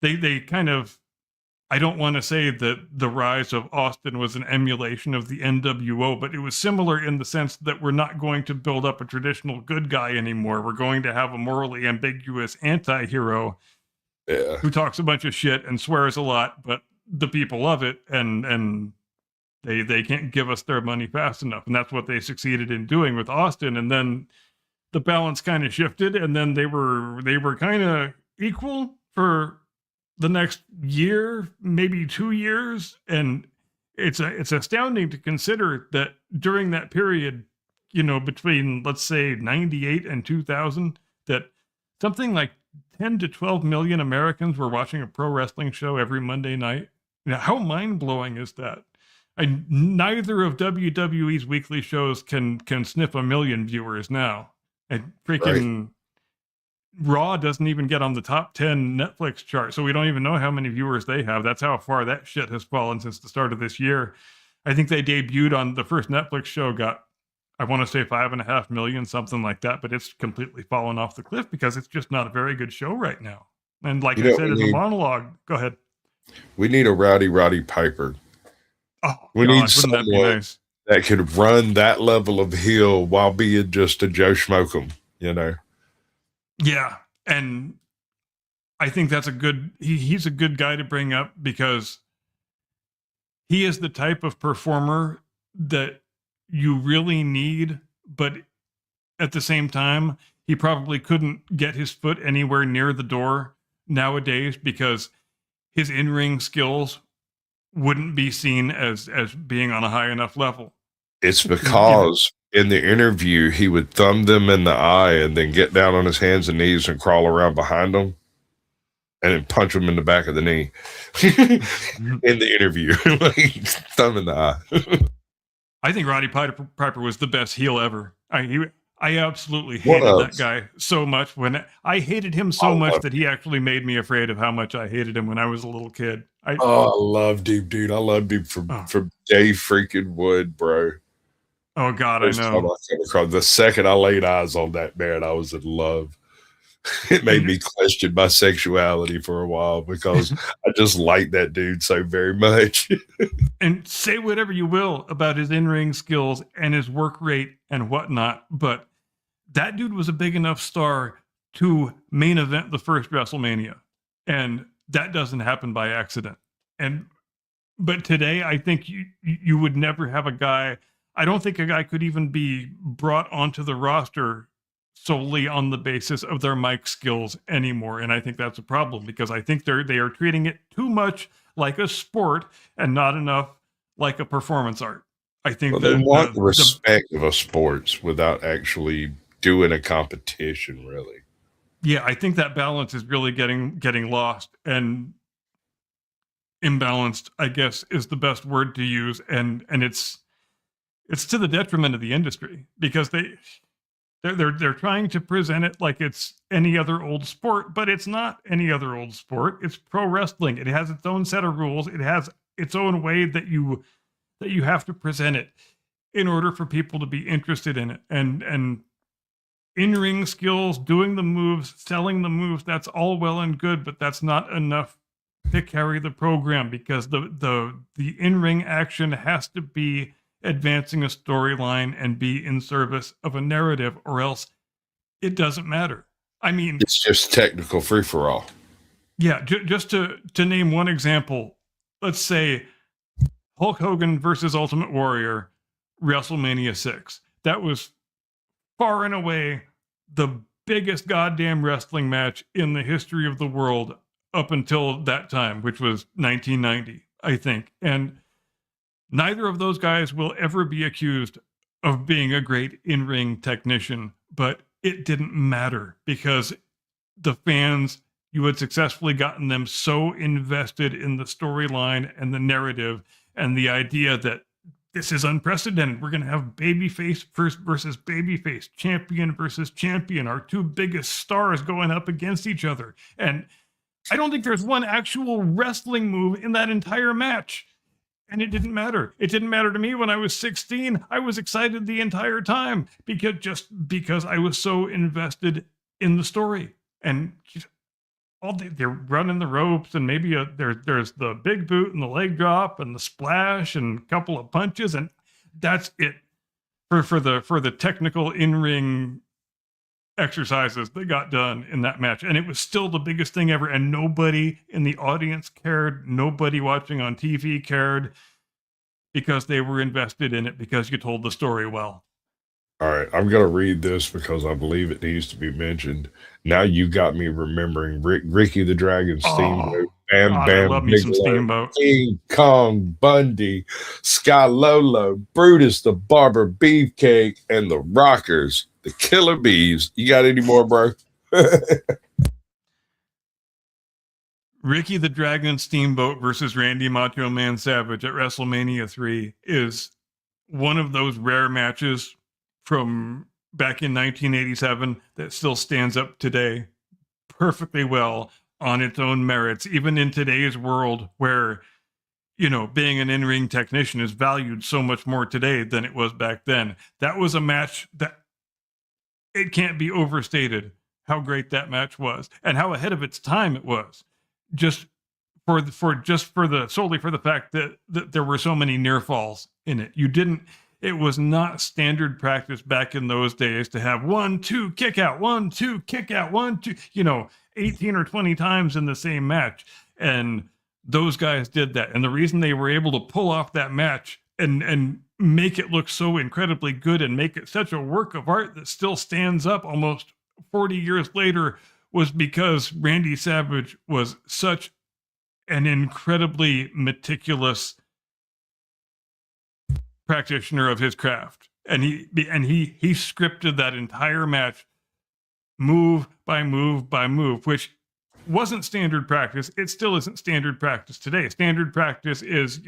they kind of, I don't want to say that the rise of Austin was an emulation of the NWO, but it was similar in the sense that we're not going to build up a traditional good guy anymore. We're going to have a morally ambiguous anti-hero who talks a bunch of shit and swears a lot, but the people love it, and they can't give us their money fast enough. And that's what they succeeded in doing with Austin. And then the balance kind of shifted, and then they were kind of equal for the next year, maybe 2 years. And it's astounding to consider that during that period, between, let's say, 98 and 2000, that something like 10 to 12 million Americans were watching a pro wrestling show every Monday night. Now, how mind-blowing is that? Neither of WWE's weekly shows can sniff 1 million viewers now. And freaking Raw doesn't even get on the top 10 Netflix chart, so we don't even know how many viewers they have. That's how far that shit has fallen since the start of this year. I think they debuted on the first Netflix show, got, I want to say 5.5 million, something like that, but it's completely fallen off the cliff because it's just not a very good show right now. And like You I know, said in the monologue, go ahead. we need a Roddy Piper. Oh, We need God, wouldn't that be someone nice? that could run that level of heel while being just a Joe Schmokum, you know? Yeah, and I think that's a good, he's a good guy to bring up because he is the type of performer that you really need, but at the same time, he probably couldn't get his foot anywhere near the door nowadays because his in-ring skills wouldn't be seen as being on a high enough level. It's because in the interview, he would thumb them in the eye and then get down on his hands and knees and crawl around behind them and then punch them in the back of the knee in the interview, like thumb in the eye. I think Roddy Piper was the best heel ever. I absolutely hated that guy so much. When I hated him so much that he actually made me afraid of how much I hated him when I was a little kid. I loved him, dude. I loved him from day freaking Wood, bro. Oh God, I know. The second I laid eyes on that man, I was in love. It made me question my sexuality for a while because I just liked that dude so very much. And say whatever you will about his in-ring skills and his work rate and whatnot, but that dude was a big enough star to main event the first WrestleMania. And that doesn't happen by accident. But today, I think you would never have a guy. I don't think a guy could even be brought onto the roster solely on the basis of their mic skills anymore. And I think that's a problem because I think they are treating it too much like a sport and not enough like a performance art. I think they want the respect of a sports without actually doing a competition, really. Yeah, I think that balance is really getting lost, and imbalanced, I guess, is the best word to use. And it's to the detriment of the industry because they're trying to present it like it's any other old sport, but it's not any other old sport. It's pro wrestling. It has its own set of rules. It has its own way that you have to present it in order for people to be interested in it. And in-ring skills, doing the moves, selling the moves, that's all well and good, but that's not enough to carry the program because the in-ring action has to be advancing a storyline and be in service of a narrative, or else it doesn't matter. I mean, it's just technical free-for-all. Yeah, just to name one example, let's say Hulk Hogan versus Ultimate Warrior, WrestleMania 6. That was far and away the biggest goddamn wrestling match in the history of the world up until that time, which was 1990, I think. And neither of those guys will ever be accused of being a great in-ring technician, but it didn't matter because the fans, you had successfully gotten them so invested in the storyline and the narrative and the idea that this is unprecedented. We're going to have babyface versus babyface, champion versus champion, our two biggest stars going up against each other. And I don't think there's one actual wrestling move in that entire match. And it didn't matter. It didn't matter to me when I was 16. I was excited the entire time because I was so invested in the story. And they're running the ropes, and maybe there's the big boot and the leg drop and the splash and a couple of punches, and that's it for the technical in-ring exercises that got done in that match. And it was still the biggest thing ever, and nobody in the audience cared. Nobody watching on TV cared because they were invested in it because you told the story well. All right, I'm going to read this because I believe it needs to be mentioned. Now you got me remembering Ricky the Dragon Steamboat, Bam God, Bam I love me some Steamboat. King Kong Bundy, Sky Lolo, Brutus the Barber Beefcake, and the Rockers, the Killer Bees. You got any more, bro? Ricky the Dragon Steamboat versus Randy Macho Man Savage at WrestleMania 3 is one of those rare matches from back in 1987 that still stands up today perfectly well on its own merits, even in today's world where, being an in-ring technician is valued so much more today than it was back then. That was a match that it can't be overstated how great that match was and how ahead of its time it was. Just solely for the fact that there were so many near falls in it. It was not standard practice back in those days to have 1-2 kick out, 1-2 kick out, 1-2, 18 or 20 times in the same match. And those guys did that. And the reason they were able to pull off that match and make it look so incredibly good and make it such a work of art that still stands up almost 40 years later was because Randy Savage was such an incredibly meticulous practitioner of his craft, and he scripted that entire match move by move by move, which wasn't standard practice. It still isn't standard practice today. Standard practice is,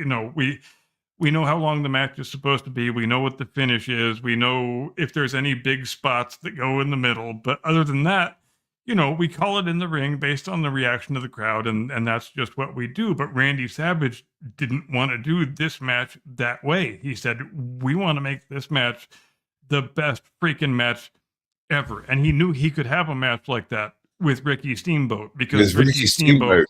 we know how long the match is supposed to be. We know what the finish is. We know if there's any big spots that go in the middle. But other than that, we call it in the ring based on the reaction of the crowd, and that's just what we do. But Randy Savage didn't want to do this match that way. He said, we want to make this match the best freaking match ever. And he knew he could have a match like that with Ricky Steamboat because Ricky Steamboat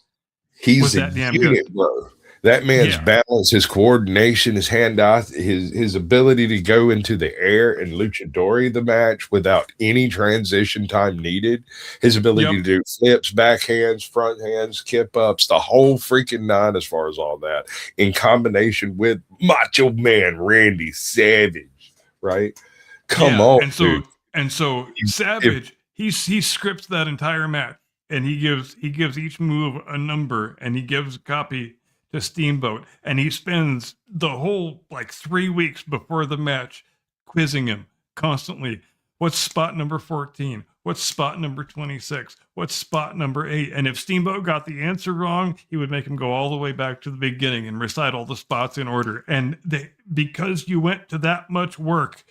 he's was a that damn unit, good. bro. That man's balance, his coordination, his hand-eye, his ability to go into the air and luchadori the match without any transition time needed, his ability to do flips, backhands, front hands, kip-ups, the whole freaking nine as far as all that, in combination with Macho Man Randy Savage, right? Come on, dude. And so Savage, he scripts that entire match, and he gives each move a number, and he gives a copy to Steamboat, and he spends the whole 3 weeks before the match quizzing him constantly. What's spot number 14? What's spot number 26? What's spot number 8? And if Steamboat got the answer wrong, he would make him go all the way back to the beginning and recite all the spots in order. And because you went to that much work,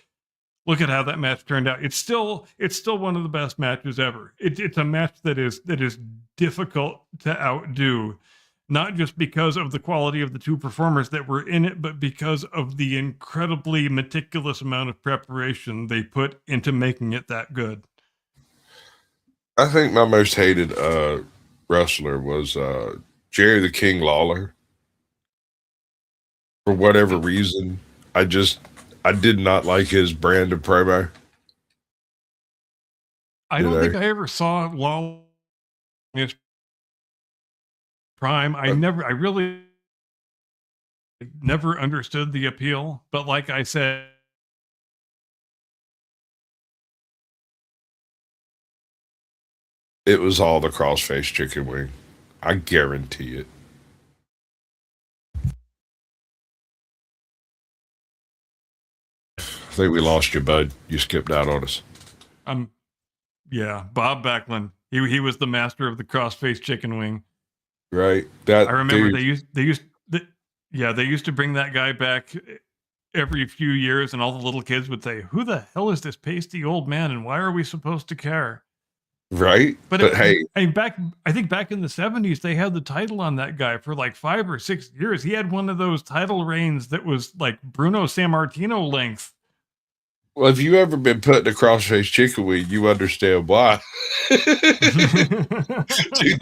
look at how that match turned out. It's still one of the best matches ever. It's a match that is difficult to outdo. Not just because of the quality of the two performers that were in it, but because of the incredibly meticulous amount of preparation they put into making it that good. I think my most hated wrestler was Jerry the King Lawler. For whatever reason, I did not like his brand of promo. I don't think I ever saw Lawler in his prime. I really never understood the appeal, but like I said, it was all the crossface chicken wing. I guarantee it. I think we lost you, bud. You skipped out on us. Yeah, Bob Backlund. He was the master of the crossface chicken wing. Right. I remember they used to bring that guy back every few years, and all the little kids would say, "Who the hell is this pasty old man, and why are we supposed to care?" Right. But hey, I think back in the 70s, they had the title on that guy for 5 or 6 years. He had one of those title reigns that was like Bruno Sammartino length. Well, if you ever been put in a crossface chicken wing, you understand why. Dude,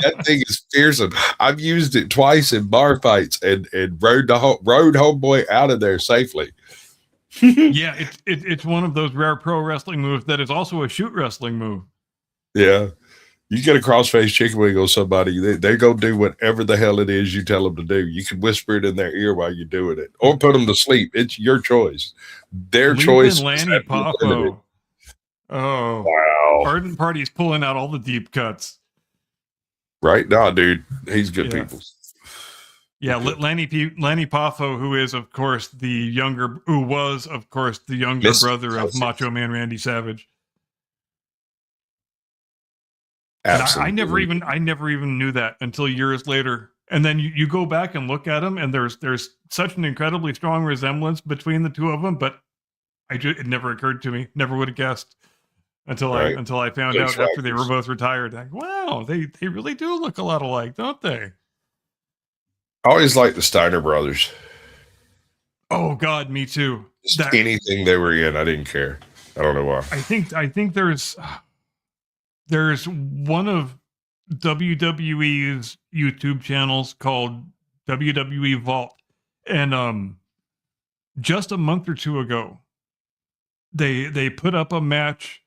that thing is fearsome. I've used it twice in bar fights and rode homeboy out of there safely. Yeah, it's one of those rare pro wrestling moves that is also a shoot wrestling move. Yeah. You get a crossface chicken wing on somebody, they're going to do whatever the hell it is you tell them to do. You can whisper it in their ear while you're doing it or put them to sleep. It's your choice. Their choice. Lanny Poffo. Oh, wow. Ardent Party's pulling out all the deep cuts. Right? Nah, dude. He's good people. Yeah, Lanny Poffo, who was, of course, the younger brother of Macho Man Randy Savage. Absolutely. I never even knew that until years later. And then you go back and look at them, and there's such an incredibly strong resemblance between the two of them. But it never occurred to me. Never would have guessed. Right. until I found Those out after they were factors. both retired. Like, wow, they really do look a lot alike, don't they? I always liked the Steiner brothers. Oh God, me too. Just That anything they were in, I didn't care. I don't know why. I think there's one of WWE's YouTube channels called WWE Vault, and just a month or two ago, they put up a match.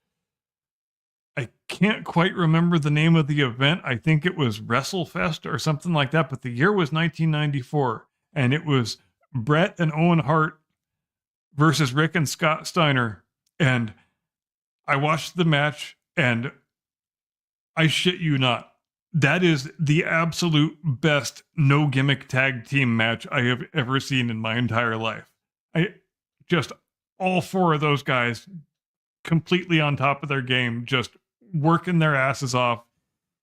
I can't quite remember the name of the event. I think it was WrestleFest or something like that, but the year was 1994, and it was Bret and Owen Hart versus Rick and Scott Steiner. And I watched the match, and I shit you not, that is the absolute best no gimmick tag team match I have ever seen in my entire life. I just all four of those guys completely on top of their game, just working their asses off.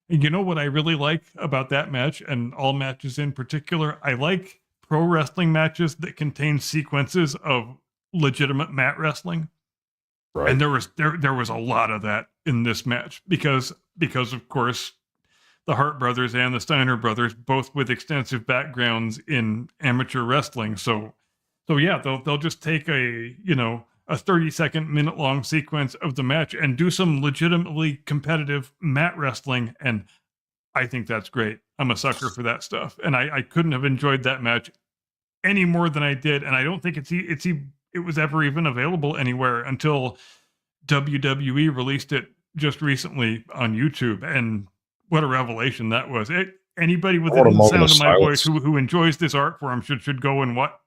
And you know what I really like about that match, and all matches in particular? I like pro wrestling matches that contain sequences of legitimate mat wrestling. Right. And there was a lot of that in this match because of course the Hart brothers and the Steiner brothers, both with extensive backgrounds in amateur wrestling. So yeah, they'll just take a 30-second, minute-long sequence of the match and do some legitimately competitive mat wrestling, and I think that's great. I'm a sucker for that stuff, and I couldn't have enjoyed that match any more than I did, and I don't think it was ever even available anywhere until WWE released it just recently on YouTube, and what a revelation that was. Anybody within the sound of my voice who enjoys this art form should go and what.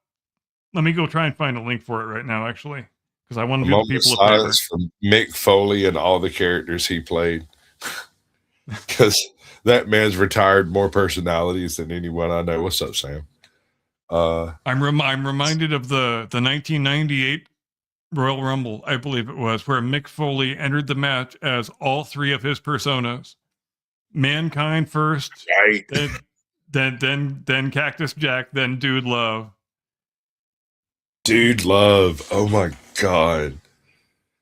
Let me go try and find a link for it right now, actually, because I want to give people a favor. From Mick Foley and all the characters he played, because that man's retired more personalities than anyone I know. What's up, Sam? I'm reminded of the 1998 Royal Rumble, I believe it was, where Mick Foley entered the match as all three of his personas: Mankind first, Right. then Cactus Jack, then Dude Love. Dude Love. Oh my God.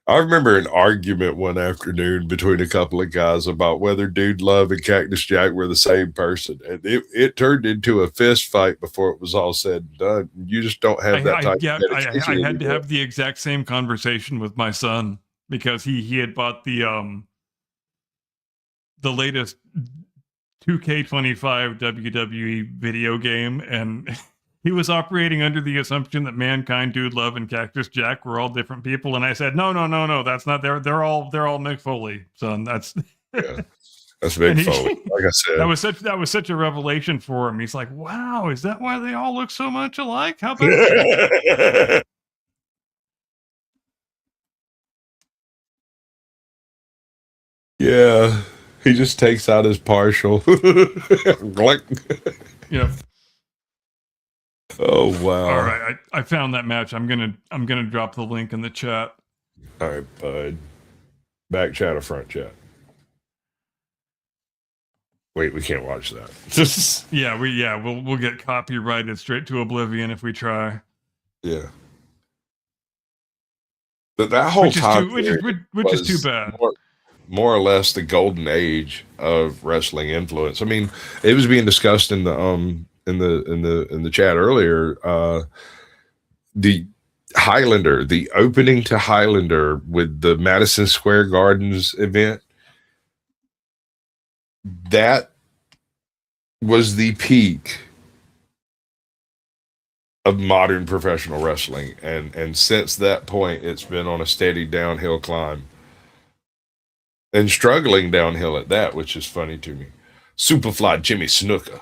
I remember an argument one afternoon between a couple of guys about whether Dude Love and Cactus Jack were the same person. And it turned into a fist fight before it was all said and done. You just don't have that type of dedication. I had to have the exact same conversation with my son because he had bought the latest 2K25 WWE video game, and he was operating under the assumption that Mankind, Dude Love, and Cactus Jack were all different people, and I said, no, that's not. They're all Mick Foley, son. That's yeah, that's Mick Foley. Like I said, that was such a revelation for him. He's like, wow, is that why they all look so much alike? How about that? Yeah, he just takes out his partial. Yeah. Oh wow! All right, I found that match. I'm gonna drop the link in the chat. All right, bud. Back chat or front chat? Wait, we can't watch that. Yeah, we'll get copyrighted straight to oblivion if we try. Yeah. But that whole time, which is too bad. More or less the golden age of wrestling influence. I mean, it was being discussed in the chat earlier. The Highlander, the opening to Highlander with the Madison Square Gardens event, that was the peak of modern professional wrestling, and since that point, it's been on a steady downhill climb, and struggling downhill at that, which is funny to me. Superfly Jimmy Snuka.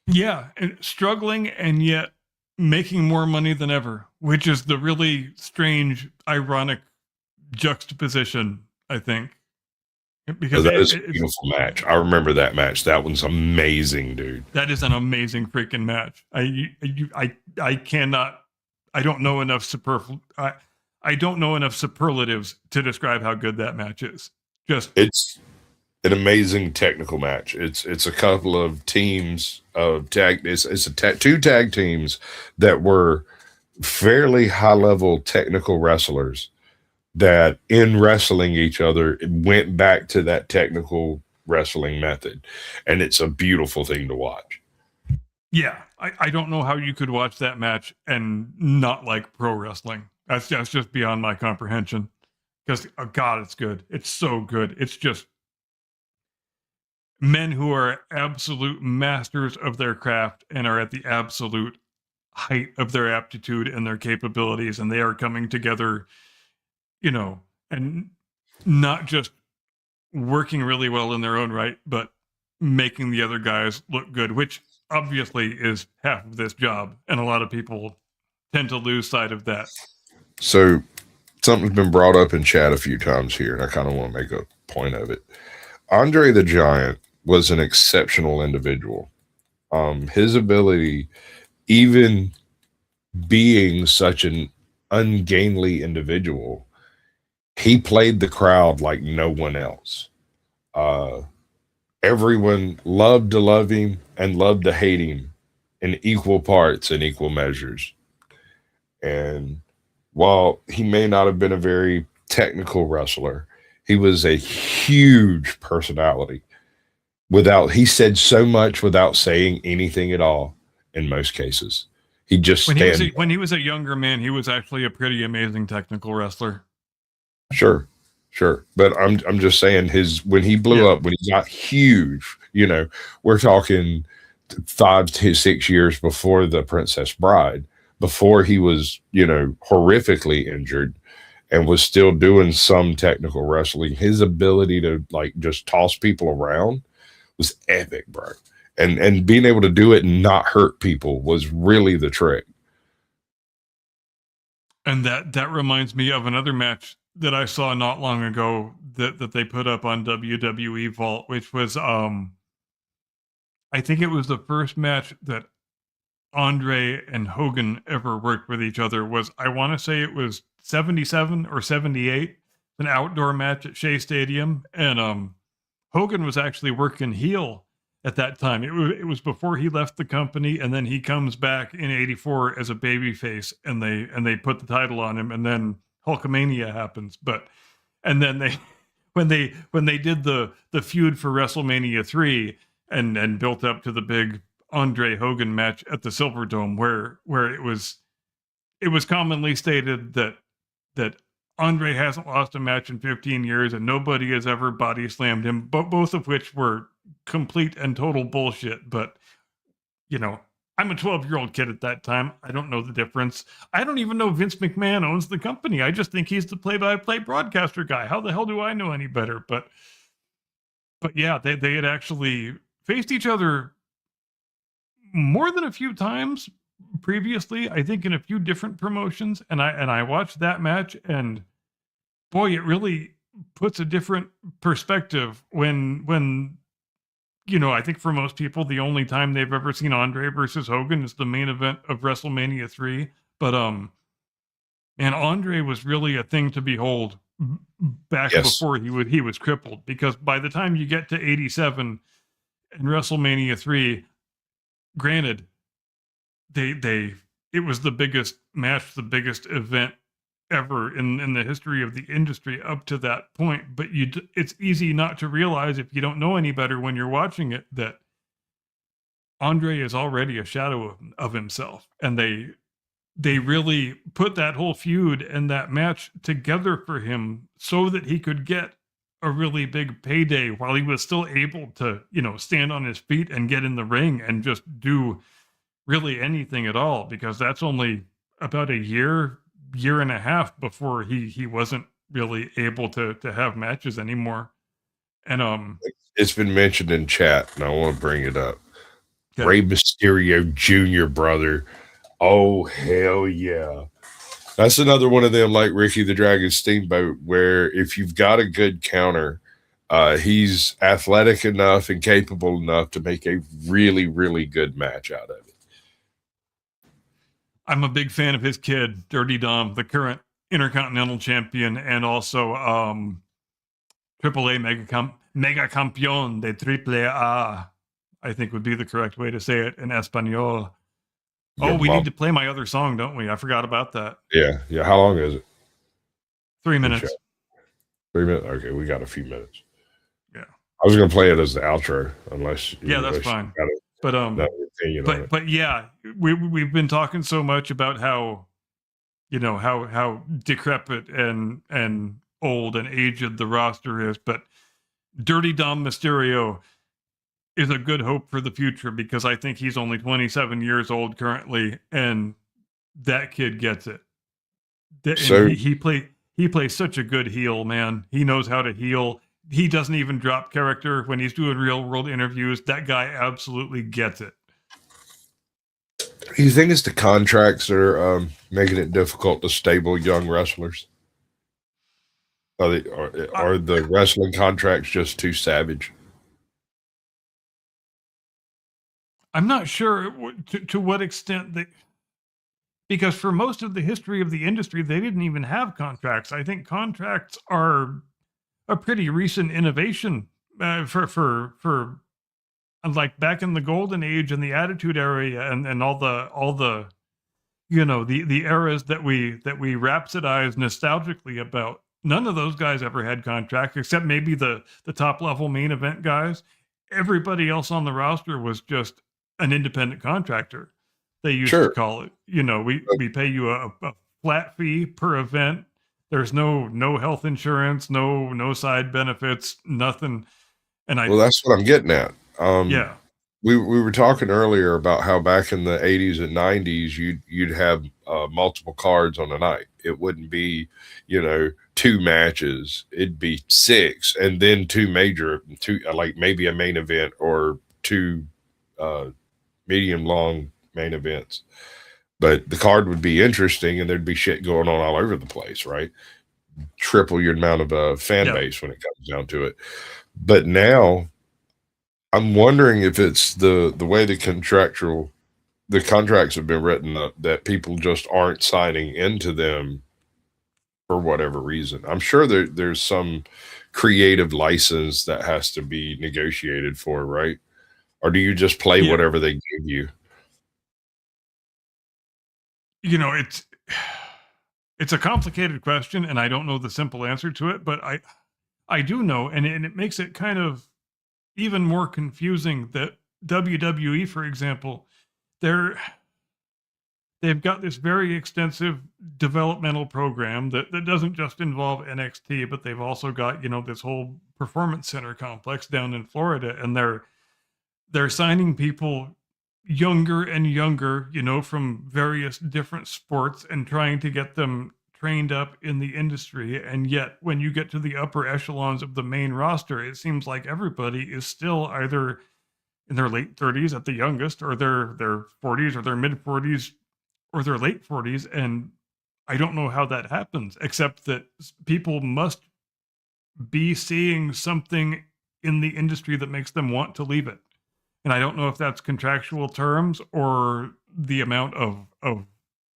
Yeah, and struggling and yet making more money than ever, which is the really strange, ironic juxtaposition, I think. Because that is a beautiful match. I remember that match. That one's amazing, dude. That is an amazing freaking match. I cannot. I don't know enough I don't know enough superlatives to describe how good that match is. It's an amazing technical match. It's a couple of teams of tag. It's two tag teams that were fairly high level technical wrestlers that in wrestling each other went back to that technical wrestling method, and it's a beautiful thing to watch. Yeah, I don't know how you could watch that match and not like pro wrestling. That's just beyond my comprehension. Because, oh God, it's good. It's so good. It's just men who are absolute masters of their craft and are at the absolute height of their aptitude and their capabilities, and they are coming together, and not just working really well in their own right, but making the other guys look good, which obviously is half of this job, and a lot of people tend to lose sight of that. So something's been brought up in chat a few times here, and I kind of want to make a point of it. Andre the Giant was an exceptional individual. His ability, even being such an ungainly individual, he played the crowd like no one else. Everyone loved to love him and loved to hate him in equal parts and equal measures. And while he may not have been a very technical wrestler, he was a huge personality. He said so much without saying anything at all in most cases. He just when he was a younger man, he was actually a pretty amazing technical wrestler. Sure. But I'm just saying when he blew up, when he got huge, we're talking 5 to 6 years before the Princess Bride, before he was, horrifically injured and was still doing some technical wrestling. His ability to just toss people around was epic, bro. And being able to do it and not hurt people was really the trick. And that reminds me of another match that I saw not long ago that they put up on WWE Vault, which was I think it was the first match that Andre and Hogan ever worked with each other. I want to say it was 77 or 78, an outdoor match at Shea Stadium, and Hogan was actually working heel at that time. It was before he left the company, and then he comes back in '84 as a babyface, and they put the title on him, and then Hulkamania happens. And then they when they did the feud for WrestleMania 3 and built up to the big Andre Hogan match at the Silverdome, where it was commonly stated that Andre hasn't lost a match in 15 years and nobody has ever body slammed him, both of which were complete and total bullshit. But, I'm a 12-year-old kid at that time. I don't know the difference. I don't even know Vince McMahon owns the company. I just think he's the play-by-play broadcaster guy. How the hell do I know any better? But yeah, they had actually faced each other more than a few times previously, I think in a few different promotions, and I watched that match, and boy, it really puts a different perspective when I think for most people the only time they've ever seen Andre versus Hogan is the main event of WrestleMania 3. But and Andre was really a thing to behold back before he was crippled, because by the time you get to 87 and WrestleMania 3, granted, it was the biggest match, the biggest event ever in the history of the industry up to that point. But it's easy not to realize, if you don't know any better when you're watching it, that Andre is already a shadow of himself, and they really put that whole feud and that match together for him so that he could get a really big payday while he was still able to, stand on his feet and get in the ring and just do really anything at all, because that's only about a year and a half before he wasn't really able to have matches anymore. And it's been mentioned in chat, and I want to bring it up. Okay. Rey Mysterio Jr., brother. Oh, hell yeah. That's another one of them, like Ricky the Dragon Steamboat, where if you've got a good counter, he's athletic enough and capable enough to make a really, really good match out of it. I'm a big fan of his kid, Dirty Dom, the current Intercontinental Champion, and also AAA Mega Campeón de Triple A, I think would be the correct way to say it in Espanol. Oh, we need to play my other song, don't we? I forgot about that. Yeah. How long is it? 3 Good minutes. show. 3 minutes. Okay, we got a few minutes. Yeah. I was gonna play it as the outro, unless Yeah, that's unless fine. you got But another opinion on it. but yeah, we've been talking so much about how, you know, how decrepit and old and aged the roster is, but Dirty Dom Mysterio is a good hope for the future because I think he's only 27 years old currently, and that kid gets it. And So he plays such a good heel, man. He knows how to heel. He doesn't even drop character when he's doing real world interviews. That guy absolutely gets it. you think it's the contracts that are making it difficult to stable young wrestlers? Are the wrestling contracts just too savage? I'm not sure to what extent they, because for most of the history of the industry, they didn't even have contracts. I think contracts are a pretty recent innovation for like back in the golden age and the attitude era and all the you know the eras that we rhapsodize nostalgically about. None of those guys ever had contracts except maybe the top level main event guys. Everybody else on the roster was just an independent contractor. They used to Sure. call it. You know, we pay you a flat fee per event. There's no health insurance, no side benefits, nothing. And Well, that's what I'm getting at. Yeah, We were talking earlier about how back in the 80s and 90s you'd have multiple cards on a night. It wouldn't be, 2 matches. It'd be 6, and then two like maybe a main event or 2 medium long main events. But the card would be interesting, and there'd be shit going on all over the place, right? Triple your amount of fan Yeah. base when it comes down to it. But now I'm wondering if it's the way the contracts have been written up that people just aren't signing into them for whatever reason. I'm sure there's some creative license that has to be negotiated for, right? Or do you just play Yeah. whatever they give you? You know, it's a complicated question, and I don't know the simple answer to it, but I do know, and it makes it kind of even more confusing that WWE, for example, they've got this very extensive developmental program that doesn't just involve NXT, but they've also got, you know, this whole performance center complex down in Florida, and they're signing people younger and younger, you know, from various different sports and trying to get them trained up in the industry. And yet, when you get to the upper echelons of the main roster, it seems like everybody is still either in their late 30s at the youngest, or their 40s, or their mid 40s, or their late 40s. And I don't know how that happens, except that people must be seeing something in the industry that makes them want to leave it. And I don't know if that's contractual terms or the amount of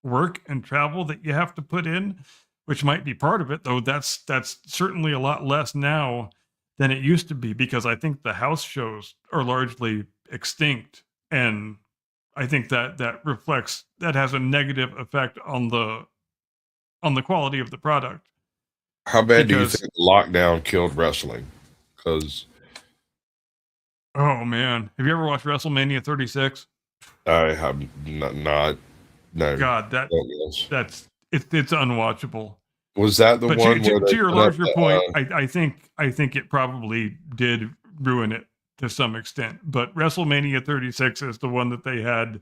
work and travel that you have to put in, which might be part of it, though that's certainly a lot less now than it used to be, because I think the house shows are largely extinct. And I think that reflects, that has a negative effect on the quality of the product. How bad do you Because, think lockdown killed wrestling? Because oh man, have you ever watched WrestleMania 36? I have not no. God, don't know. it's unwatchable. Was that the But one where to they your put up larger point, I think it probably did ruin it to some extent. But WrestleMania 36 is the one that they had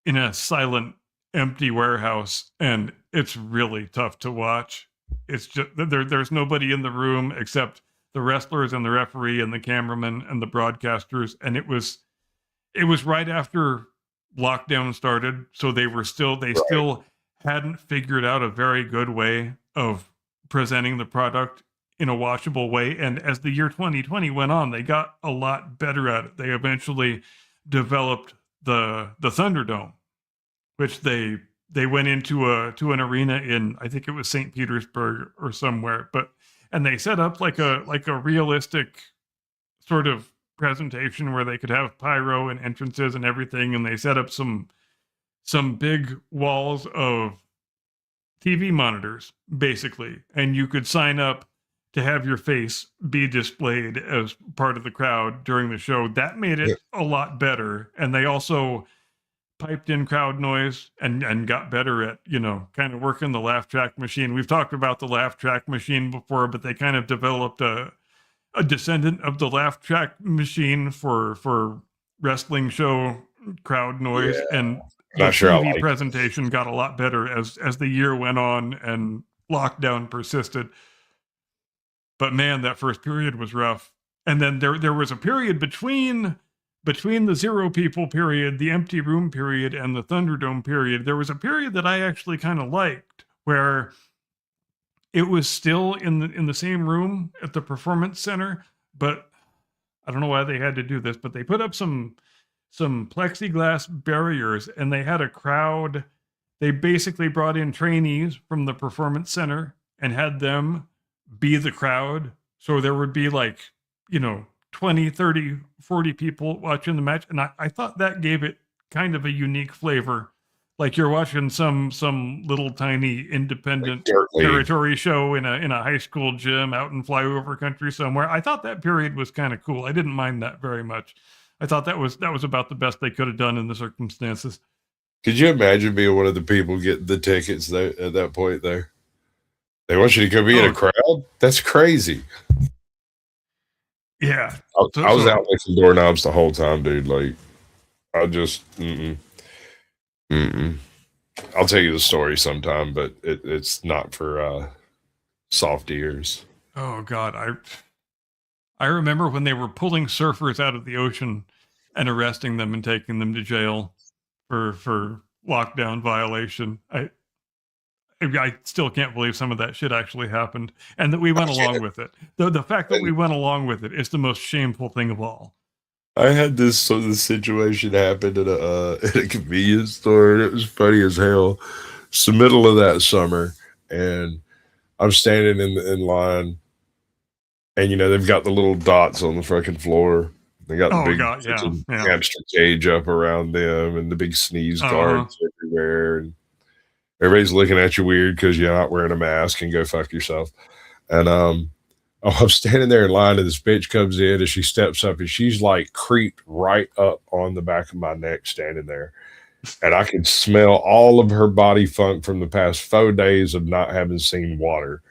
in a silent, empty warehouse, and it's really tough to watch. It's just there's nobody in the room except the wrestlers and the referee and the cameraman and the broadcasters, and it was right after lockdown started, so they still hadn't figured out a very good way of presenting the product in a watchable way. And as the year 2020 went on, they got a lot better at it. They eventually developed the Thunderdome, which they went into an arena in, I think it was St. Petersburg or somewhere, and they set up like a realistic sort of presentation where they could have pyro and entrances and everything, and they set up some big walls of TV monitors, basically, and you could sign up to have your face be displayed as part of the crowd during the show. That made it a lot better. And they also piped in crowd noise and got better at, kind of working the laugh track machine. We've talked about the laugh track machine before, but they kind of developed a descendant of the laugh track machine for wrestling show crowd noise. Yeah. And the TV presentation got a lot better as the year went on and lockdown persisted. But man, that first period was rough. And then there was a period between the 0 people period, the empty room period, and the Thunderdome period. There was a period that I actually kind of liked, where it was still in the same room at the Performance Center, but I don't know why they had to do this, but they put up some plexiglass barriers, and they had a crowd. They basically brought in trainees from the Performance Center and had them be the crowd. So there would be 20, 30, 40 people watching the match. And I thought that gave it kind of a unique flavor. Like you're watching some little tiny independent territory show in a high school gym out in flyover country somewhere. I thought that period was kind of cool. I didn't mind that very much. I thought that was about the best they could have done in the circumstances. Could you imagine being one of the people getting the tickets there at that point there? They want you to go be in a crowd? That's crazy. Yeah. I was out licking doorknobs the whole time, dude. Like, I just, I'll tell you the story sometime, but it's not for soft ears. Oh, God. I remember when they were pulling surfers out of the ocean and arresting them and taking them to jail for lockdown violation. I still can't believe some of that shit actually happened, and that we went along with it. The fact that we went along with it is the most shameful thing of all. I had this situation happen at a convenience store, and it was funny as hell. It's the middle of that summer, and I'm standing in line, and they've got the little dots on the fucking floor. They got the big hamster cage up around them, and the big sneeze guards everywhere, and everybody's looking at you weird because you're not wearing a mask, and go fuck yourself. And I'm standing there in line, and this bitch comes in, and she steps up, and she's like creeped right up on the back of my neck, standing there. And I could smell all of her body funk from the past 4 days of not having seen water.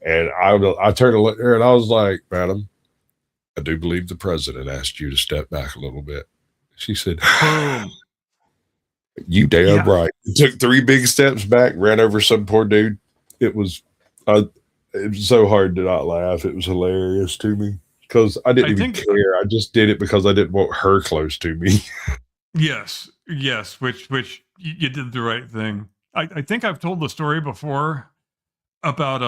And I turned to look at her, and I was like, "Madam, I do believe the president asked you to step back a little bit." She said, "You damn right." Took 3 big steps back, ran over some poor dude. It was so hard to not laugh. It was hilarious to me because I didn't even care. I just did it because I didn't want her close to me. Yes, which you did the right thing. I think I've told the story before about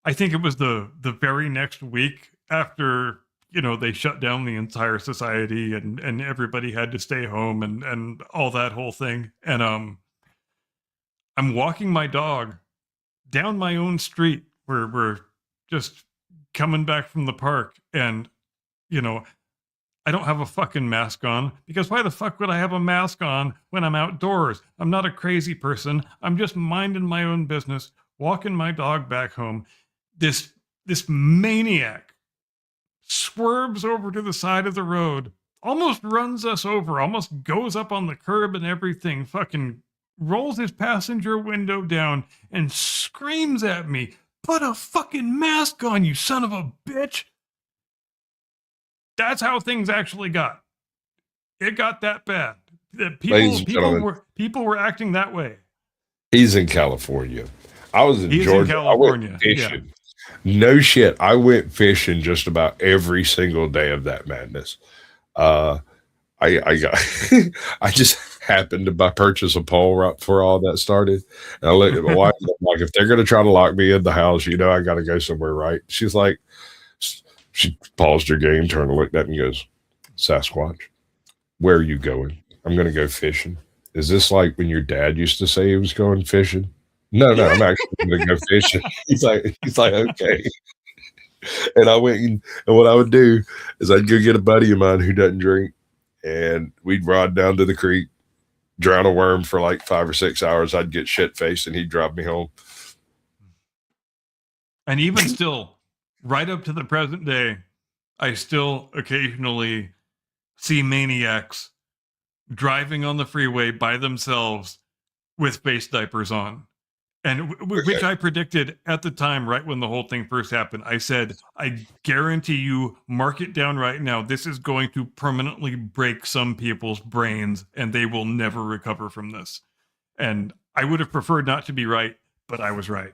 I think it was the very next week after they shut down the entire society and everybody had to stay home and all that whole thing. And I'm walking my dog down my own street where we're just coming back from the park, and I don't have a fucking mask on, because why the fuck would I have a mask on when I'm outdoors? I'm not a crazy person. I'm just minding my own business, walking my dog back home. This maniac swerves over to the side of the road, almost runs us over, almost goes up on the curb and everything, fucking rolls his passenger window down and screams at me, "Put a fucking mask on, you son of a bitch." That's how things actually got. It got that bad. People were acting that way. He's in California. I was in Georgia. I went fishing. Yeah. No shit. I went fishing just about every single day of that madness. I just happened to purchase a pole right before all that started. And I looked at my wife, and I'm like, if they're going to try to lock me in the house, I got to go somewhere, right? She's like, she paused her game, turned and looked at me and goes, "Sasquatch, where are you going?" "I'm going to go fishing." "Is this like when your dad used to say he was going fishing?" No, I'm actually going to go fishing." He's like, "Okay." And I went and what I would do is I'd go get a buddy of mine who doesn't drink, and we'd ride down to the creek, drown a worm for like 5 or 6 hours. I'd get shit faced and he'd drive me home. And even still, right up to the present day, I still occasionally see maniacs driving on the freeway by themselves with face diapers on. And which I predicted at the time, right when the whole thing first happened. I said, I guarantee you, mark it down right now. This is going to permanently break some people's brains and they will never recover from this. And I would have preferred not to be right, but I was right.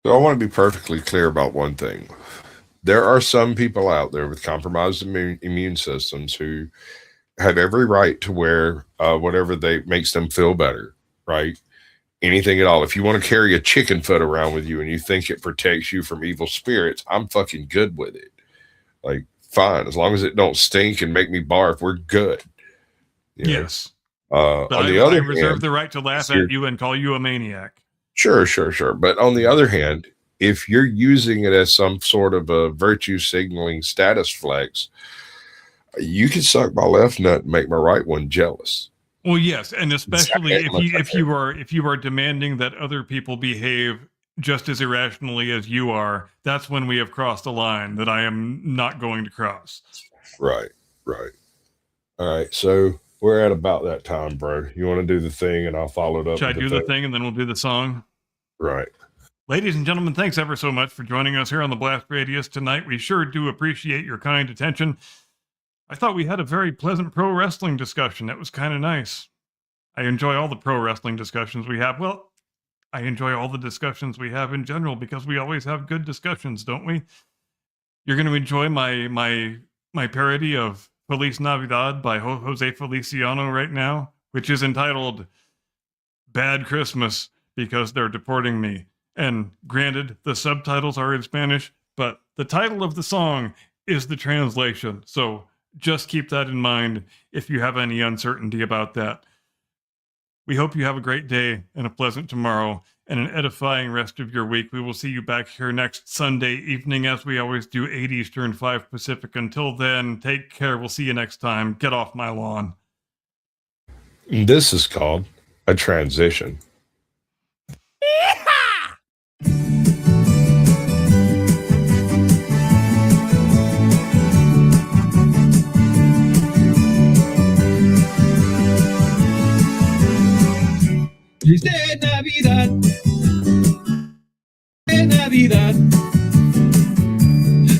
So I want to be perfectly clear about one thing. There are some people out there with compromised immune systems who have every right to wear whatever makes them feel better, right? Anything at all. If you want to carry a chicken foot around with you and you think it protects you from evil spirits, I'm fucking good with it. Like, fine. As long as it don't stink and make me barf, we're good. Yes. But on the other hand, I reserve the right to laugh at you and call you a maniac. Sure. But on the other hand, if you're using it as some sort of a virtue signaling status flex, you can suck my left nut and make my right one jealous. Well, yes, and especially if you are demanding that other people behave just as irrationally as you are, that's when we have crossed a line that I am not going to cross. Right. All right, so we're at about that time, bro. You want to do the thing, and I'll follow it up. Should I do the thing, and then we'll do the song? Right. Ladies and gentlemen, thanks ever so much for joining us here on the Blast Radius tonight. We sure do appreciate your kind attention. I thought we had a very pleasant pro wrestling discussion. That was kind of nice. I enjoy all the pro wrestling discussions we have. Well, I enjoy all the discussions we have in general because we always have good discussions, don't we? You're going to enjoy my parody of Feliz Navidad by Jose Feliciano right now, which is entitled Bad Christmas because they're deporting me. And granted, the subtitles are in Spanish, but the title of the song is the translation. So just keep that in mind if you have any uncertainty about that. We hope you have a great day and a pleasant tomorrow and an edifying rest of your week. We will see you back here next Sunday evening as we always do, 8 Eastern, 5 Pacific. Until then, take care. We'll see you next time. Get off my lawn. This is called a transition. Triste Navidad, Navidad,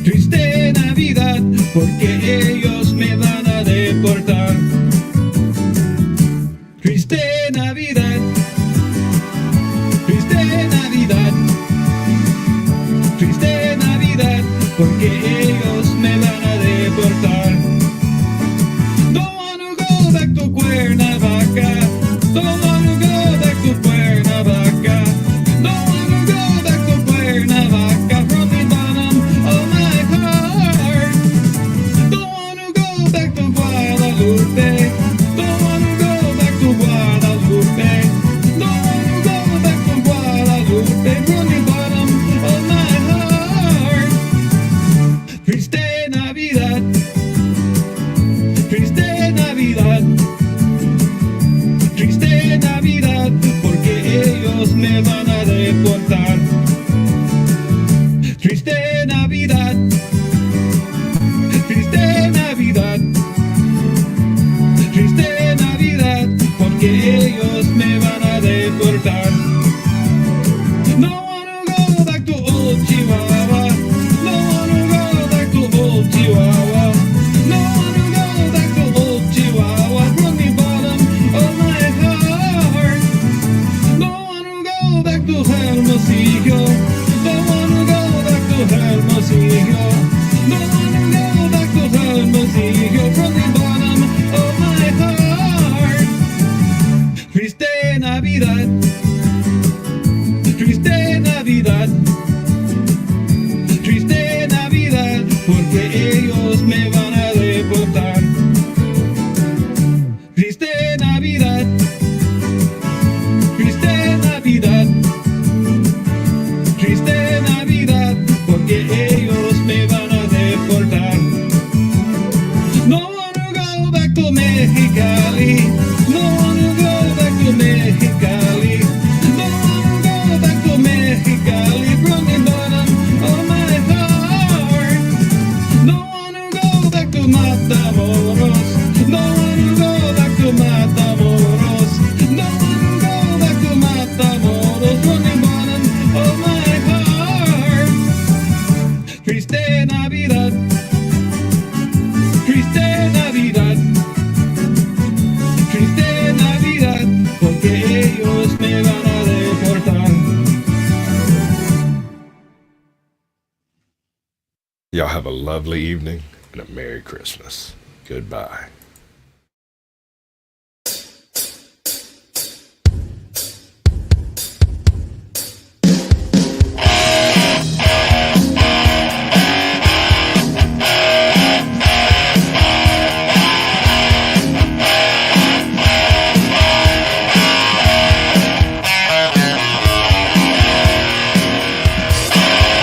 triste Navidad, porque ellos me van a deportar. Triste Navidad, triste Navidad, triste Navidad, porque ellos me van a deportar. Don't wanna go back to Cuernavaca. Don't wanna go back to Cuernavaca. back to Mexicali. Don't wanna go back to Mexicali. Don't wanna go back to Mexicali from the bottom of my heart. Don't wanna go back to Matamoros. Don't wanna go back to Matamoros. Don't wanna go back to Matamoros from the bottom of my heart. Triste Navidad. Triste Navidad, triste Navidad, porque ellos me van a deportar. Y'all have a lovely evening and a Merry Christmas. Goodbye.